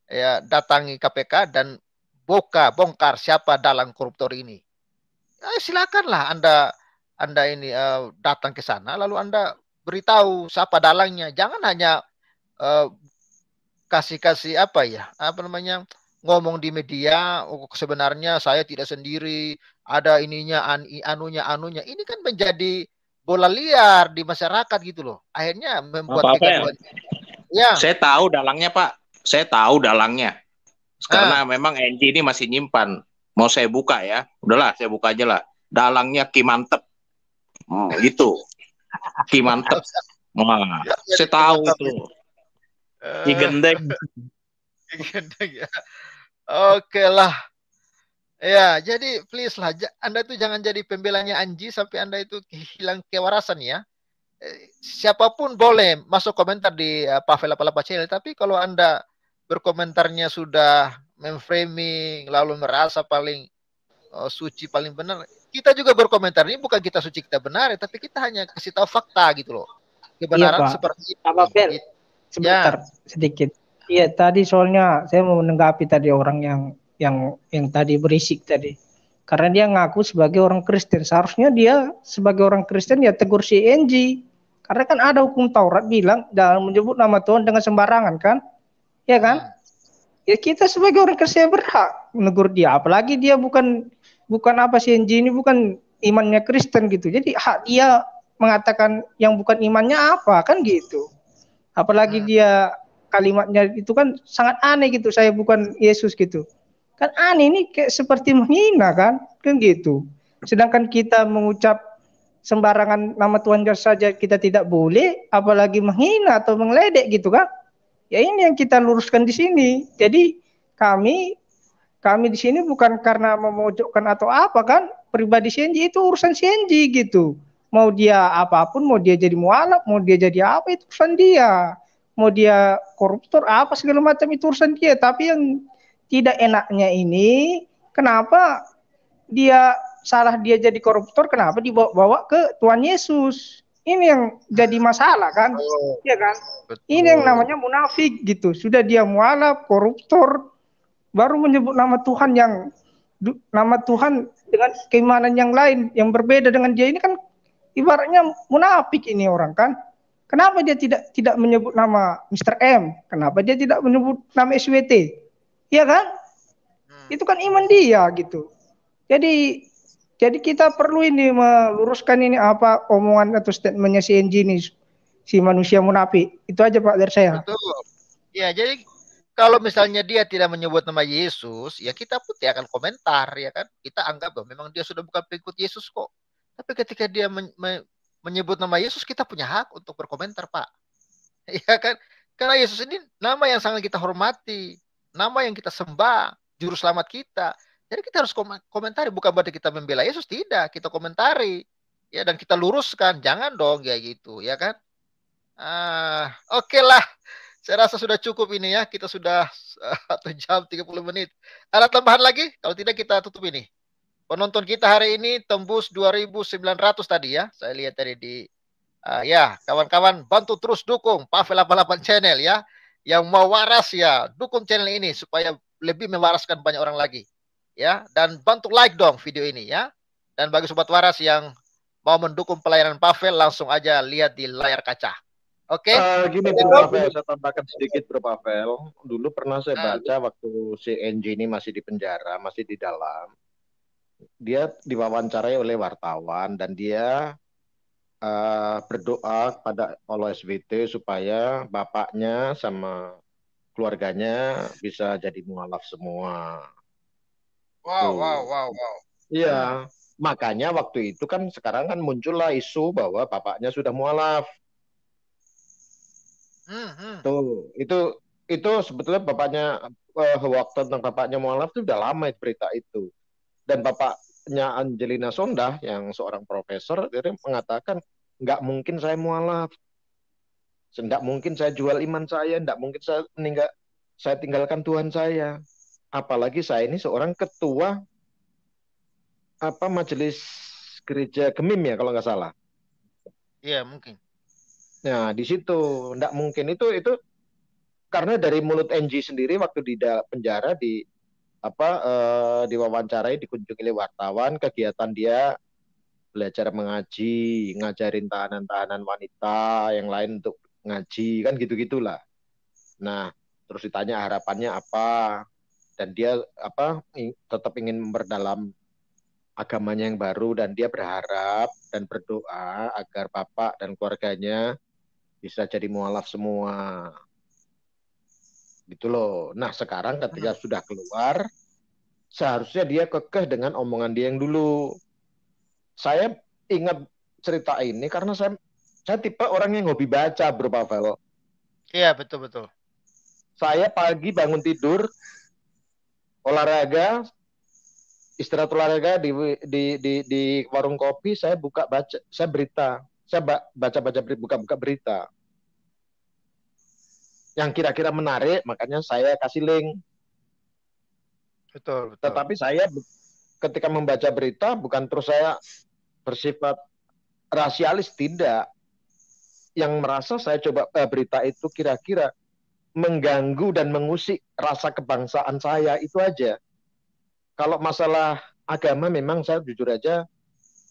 ya datangi KPK dan bongkar siapa dalang koruptor ini. Silakanlah Anda ini datang ke sana, lalu Anda beritahu siapa dalangnya. Jangan hanya kasih ngomong di media, oh, sebenarnya saya tidak sendiri, ada ininya, anunya. Ini kan menjadi bola liar di masyarakat gitu loh. Akhirnya membuat kegaduhan. Ya. Saya tahu dalangnya, Pak. Saya tahu dalangnya. Karena memang NG ini masih nyimpan. Mau saya buka ya? Udahlah, saya buka aja lah. Dalangnya Ki Mantep. Gitu. Ki Mantep. Saya tahu itu. Ki Gendeng. Ya. Oke lah. Ya, jadi please lah, Anda tuh jangan jadi pembelanya Anji sampai Anda itu hilang kewarasan ya. Siapapun boleh masuk komentar di Pavel Apalapa Channel, tapi kalau Anda berkomentarnya sudah memframing, lalu merasa paling suci, paling benar, kita juga berkomentar. Ini bukan kita suci, kita benar, tapi kita hanya kasih tahu fakta gitu loh. Kebenaran seperti itu. Sebentar sedikit. Iya, tadi soalnya saya mau menanggapi tadi orang yang tadi berisik tadi. Karena dia ngaku sebagai orang Kristen. Seharusnya dia sebagai orang Kristen ya tegur si NG. Karena kan ada hukum Taurat bilang jangan menyebut nama Tuhan dengan sembarangan kan? Ya kan? Ya kita sebagai orang Kristen berhak menegur dia. Apalagi dia bukan apa si NG ini bukan imannya Kristen gitu. Jadi hak dia mengatakan yang bukan imannya apa kan gitu. Apalagi dia kalimatnya itu kan sangat aneh gitu. Saya bukan Yesus gitu. Kan aneh, ini kayak seperti menghina kan gitu. Sedangkan kita mengucap sembarangan nama Tuhan saja kita tidak boleh, apalagi menghina atau mengledek gitu kan. Ya ini yang kita luruskan di sini. Jadi kami di sini bukan karena memojokkan atau apa kan, pribadi CNJ itu urusan CNJ gitu. Mau dia apapun, mau dia jadi mualaf, mau dia jadi apa itu urusan dia. Mau dia koruptor apa segala macam itu urusan dia. Tapi yang tidak enaknya ini, kenapa dia jadi koruptor, kenapa dibawa ke Tuhan Yesus? Ini yang jadi masalah kan, ya kan? Betul. Ini yang namanya munafik gitu. Sudah dia mualaf, koruptor, baru menyebut nama Tuhan dengan keimanan yang lain yang berbeda dengan dia, ini kan ibaratnya munafik ini orang kan. Kenapa dia tidak menyebut nama Mr. M? Kenapa dia tidak menyebut nama SWT? Iya kan? Itu kan iman dia gitu. Jadi kita perlu ini meluruskan ini apa omongan atau statementnya si NG ini, si manusia munafik. Itu aja Pak dari saya. Betul. Ya, jadi kalau misalnya dia tidak menyebut nama Yesus, ya kita pun tidak akan komentar ya kan. Kita anggap bahwa memang dia sudah bukan pengikut Yesus kok. Tapi ketika dia menyebut nama Yesus, kita punya hak untuk berkomentar, Pak. Ya kan? Karena Yesus ini nama yang sangat kita hormati, nama yang kita sembah, juru selamat kita. Jadi kita harus komentari, bukan berarti kita membela Yesus, tidak. Kita komentari, ya, dan kita luruskan. Jangan dong kayak gitu, ya kan? Oke lah. Saya rasa sudah cukup ini ya. Kita sudah 1 jam 30 menit. Ada tambahan lagi? Kalau tidak kita tutup ini. Penonton kita hari ini tembus 2.900 tadi ya. Saya lihat tadi di ya, kawan-kawan bantu terus dukung Pavel 88 channel ya. Yang mau waras ya, dukung channel ini supaya lebih mewaraskan banyak orang lagi. Ya, dan bantu like dong video ini ya. Dan bagi sobat waras yang mau mendukung pelayanan Pavel, langsung aja lihat di layar kaca. Oke. Gini Bro Pavel, saya tambahkan sedikit Bro Pavel. Dulu pernah saya baca waktu si NG ini masih di penjara, masih di dalam. Dia diwawancarai oleh wartawan dan dia berdoa pada Allah SWT supaya bapaknya sama keluarganya bisa jadi mualaf semua. Wow. Iya, makanya waktu itu kan sekarang kan muncullah isu bahwa bapaknya sudah mualaf. Tuh, itu sebetulnya bapaknya waktu tentang bapaknya mualaf itu udah lama berita itu. Dan bapaknya Angelina Sondah yang seorang profesor dia mengatakan nggak mungkin saya mualaf, nggak mungkin saya jual iman saya, nggak mungkin saya tinggalkan Tuhan saya. Apalagi saya ini seorang ketua majelis gereja Gemim ya kalau nggak salah. Iya mungkin. Nah di situ nggak mungkin itu karena dari mulut NG sendiri waktu di penjara diwawancarai, dikunjungi oleh wartawan, kegiatan dia belajar mengaji, ngajarin tahanan-tahanan wanita yang lain untuk ngaji, kan gitu-gitulah. Nah, terus ditanya harapannya apa, dan dia tetap ingin memperdalam agamanya yang baru, dan dia berharap dan berdoa agar bapak dan keluarganya bisa jadi mualaf semua. Gitu loh. Nah, sekarang ketika sudah keluar, seharusnya dia kekeh dengan omongan dia yang dulu. Saya ingat cerita ini karena saya tipe orang yang hobi baca, Bro Pavel. Iya, betul. Saya pagi bangun tidur, olahraga, istirahat olahraga di warung kopi, saya buka baca, saya berita, saya buka berita. Yang kira-kira menarik, makanya saya kasih link. Betul. Tetapi saya ketika membaca berita bukan terus saya bersifat rasialis, tidak. Yang merasa saya coba berita itu kira-kira mengganggu dan mengusik rasa kebangsaan saya, itu aja. Kalau masalah agama memang saya jujur aja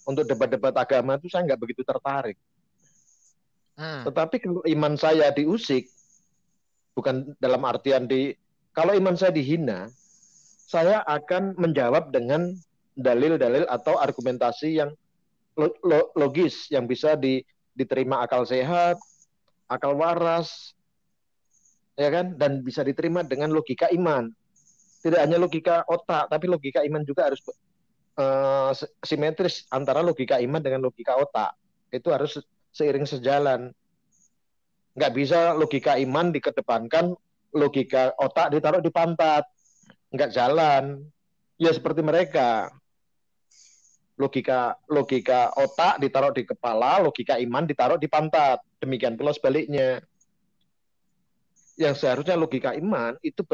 untuk debat-debat agama itu saya nggak begitu tertarik. Tetapi kalau iman saya diusik, bukan dalam artian kalau iman saya dihina, saya akan menjawab dengan dalil-dalil atau argumentasi yang logis, yang bisa diterima akal sehat, akal waras, ya kan, dan bisa diterima dengan logika iman. Tidak hanya logika otak, tapi logika iman juga harus simetris antara logika iman dengan logika otak. Itu harus seiring sejalan. Nggak bisa logika iman dikedepankan, logika otak ditaruh di pantat. Nggak jalan. Ya seperti mereka. Logika otak ditaruh di kepala, logika iman ditaruh di pantat. Demikian pula sebaliknya. Yang seharusnya logika iman itu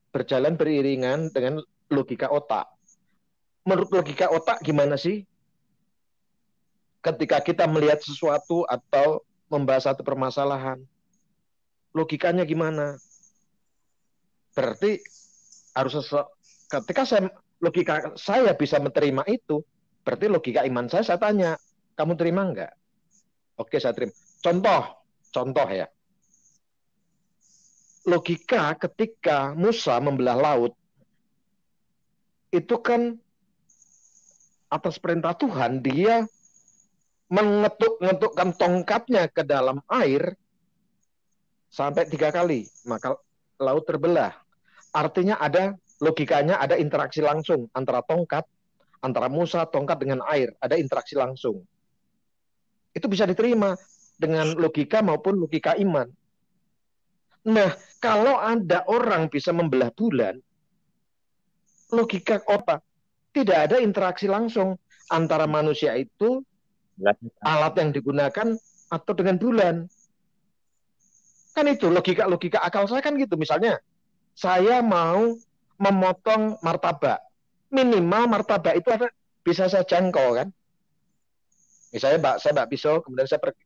berjalan beriringan dengan logika otak. Menurut logika otak gimana sih? Ketika kita melihat sesuatu atau membahas satu permasalahan, logikanya gimana? Berarti harus ketika logika saya bisa menerima itu, berarti logika iman saya tanya, kamu terima enggak? Oke, saya terima. Contoh ya. Logika ketika Musa membelah laut, itu kan atas perintah Tuhan, dia mengetukkan tongkatnya ke dalam air sampai 3 kali, maka laut terbelah. Artinya ada logikanya, ada interaksi langsung antara tongkat, antara Musa, tongkat dengan air, ada interaksi langsung. Itu bisa diterima dengan logika maupun logika iman. Nah, kalau ada orang bisa membelah bulan, logika apa? Tidak ada interaksi langsung antara manusia itu, alat yang digunakan, atau dengan bulan. Kan itu logika akal saya kan gitu. Misalnya, saya mau memotong martabak. Minimal martabak itu bisa saya jangkau kan. Misalnya saya mbak pisau, kemudian saya pergi,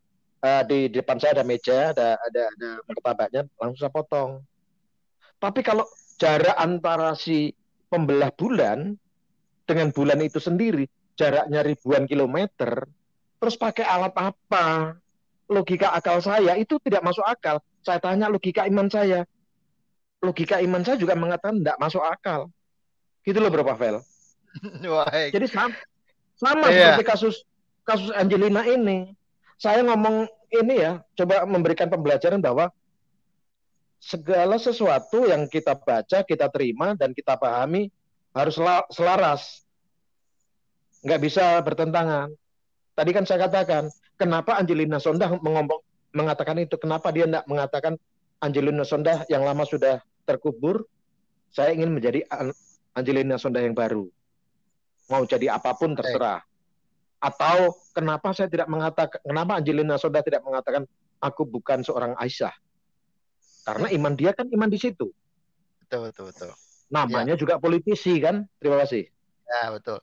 di depan saya ada meja, ada martabaknya, langsung saya potong. Tapi kalau jarak antara si pembelah bulan dengan bulan itu sendiri, jaraknya ribuan kilometer, terus pakai alat apa? Logika akal saya itu tidak masuk akal. Saya tanya logika iman saya. Logika iman saya juga mengatakan tidak masuk akal. Gitu loh Bro Pavel. Jadi sama seperti kasus Angelina ini. Saya ngomong ini ya, coba memberikan pembelajaran bahwa segala sesuatu yang kita baca, kita terima, dan kita pahami harus selaras. Nggak bisa bertentangan. Tadi kan saya katakan, kenapa Angelina Sondah mengatakan itu? Kenapa dia tidak mengatakan Angelina Sondah yang lama sudah terkubur, saya ingin menjadi Angelina Sondah yang baru. Mau jadi apapun terserah. Atau kenapa saya tidak mengatakan, kenapa Angelina Sondah tidak mengatakan aku bukan seorang Aisyah? Karena iman dia kan iman di situ. Betul. Namanya juga politisi kan. Terima kasih. Ya, betul.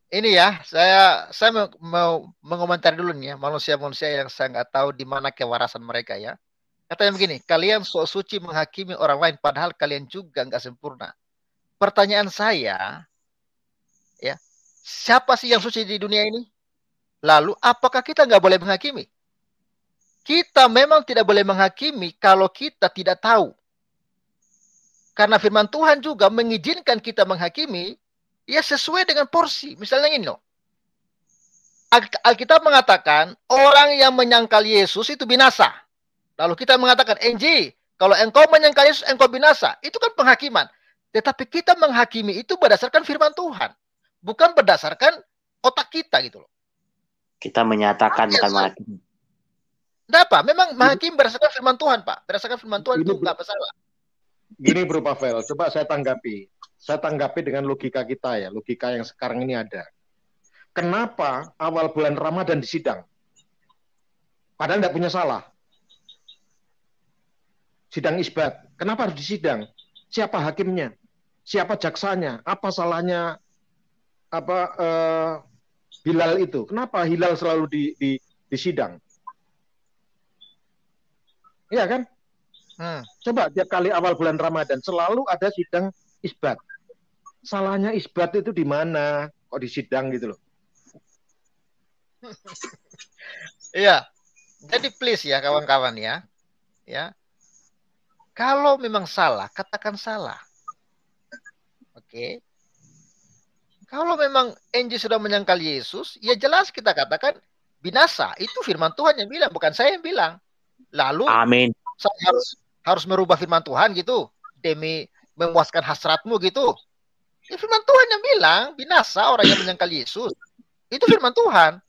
Ini ya, saya mau mengomentari dulu nih ya, manusia-manusia yang saya nggak tahu di mana kewarasan mereka ya. Katanya begini, kalian sok suci menghakimi orang lain padahal kalian juga nggak sempurna. Pertanyaan saya, ya, siapa sih yang suci di dunia ini? Lalu apakah kita nggak boleh menghakimi? Kita memang tidak boleh menghakimi kalau kita tidak tahu. Karena firman Tuhan juga mengizinkan kita menghakimi ya sesuai dengan porsi. Misalnya ini loh. Alkitab mengatakan orang yang menyangkal Yesus itu binasa. Lalu kita mengatakan, Enji, kalau engkau menyangkal Yesus, engkau binasa. Itu kan penghakiman. Tetapi kita menghakimi itu berdasarkan firman Tuhan. Bukan berdasarkan otak kita gitu loh. Kita menyatakan bukan menghakimi. Tidak apa, memang menghakimi berdasarkan firman Tuhan, Pak. Berdasarkan firman Tuhan itu nggak masalah. Gini Bro Pavel, coba saya tanggapi. Saya tanggapi dengan logika kita ya, logika yang sekarang ini ada. Kenapa awal bulan Ramadan disidang? Padahal tidak punya salah. Sidang isbat. Kenapa harus disidang? Siapa hakimnya? Siapa jaksanya? Apa salahnya Hilal itu? Kenapa Hilal selalu disidang? Iya kan? Coba tiap kali awal bulan Ramadan selalu ada sidang isbat. Salahnya isbat itu di mana? Kok disidang gitu loh? Iya. Jadi please ya kawan-kawan ya. Ya. Kalau memang salah, katakan salah. Oke. Kalau memang Enji sudah menyangkal Yesus, ya jelas kita katakan binasa. Itu firman Tuhan yang bilang, bukan saya yang bilang. Lalu Amin. Saya harus merubah firman Tuhan gitu demi memuaskan hasratmu gitu. Ya, firman Tuhan yang bilang binasa orang yang menyangkal Yesus. Itu firman Tuhan.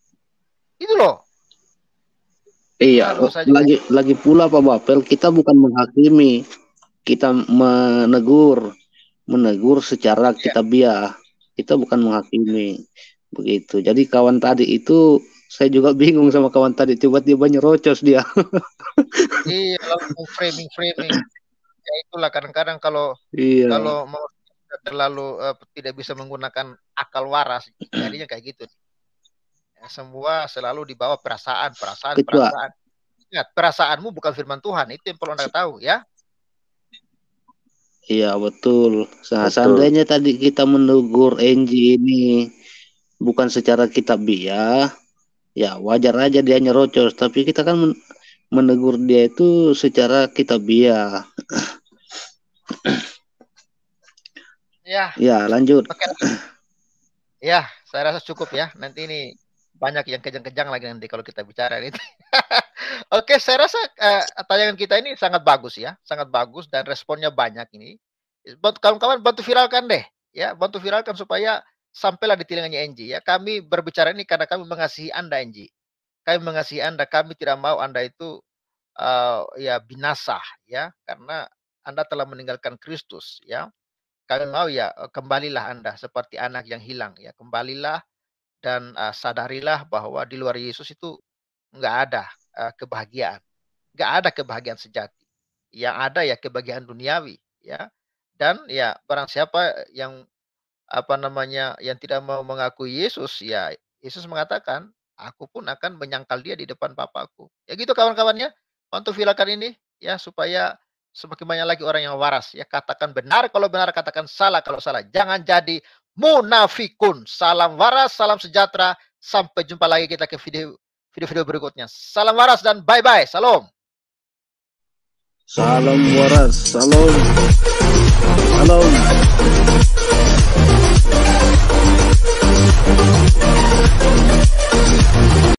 Itu loh. Iya, lagi pula Pak Bapel, kita bukan menghakimi, kita menegur secara kitabiah. Kita bukan menghakimi, begitu. Jadi kawan tadi itu saya juga bingung sama kawan tadi, tiba-tiba nyerocos dia. Iya, langsung framing. Ya itulah kadang-kadang kalau mau terlalu tidak bisa menggunakan akal waras, jadinya kayak gitu. Ya, semua selalu dibawa perasaan. Ingat, perasaanmu bukan firman Tuhan, itu yang perlu Anda tahu ya. Iya betul. Seandainya tadi kita menegur Enji ini bukan secara kitabiah, ya wajar aja dia nyerocos. Tapi kita kan menegur dia itu secara kitabiah. Ya lanjut. Ya, saya rasa cukup ya. Nanti ini banyak yang kejang-kejang lagi nanti kalau kita bicara ini. Oke, saya rasa tayangan kita ini sangat bagus ya, sangat bagus dan responnya banyak ini. Kawan-kawan bantu viralkan deh, ya, bantu viralkan supaya sampailah di telinganya Enji ya. Kami berbicara ini karena kami mengasihi Anda Enji. Kami mengasihi Anda, kami tidak mau Anda itu ya binasa ya, karena Anda telah meninggalkan Kristus ya. Kami mau ya kembalilah Anda seperti anak yang hilang ya. Kembalilah dan sadarilah bahwa di luar Yesus itu nggak ada kebahagiaan. Nggak ada kebahagiaan sejati. Yang ada ya kebahagiaan duniawi ya. Dan ya barang siapa yang yang tidak mau mengakui Yesus, ya Yesus mengatakan, aku pun akan menyangkal dia di depan Bapakku. Ya gitu kawan-kawannya. Untuk filakan ini ya supaya semakin banyak lagi orang yang waras ya, katakan benar kalau benar, katakan salah kalau salah. Jangan jadi munafikun. Salam waras, salam sejahtera. Sampai jumpa lagi kita ke video berikutnya. Salam waras dan bye-bye. Salam. Salam waras. Salam. Salam.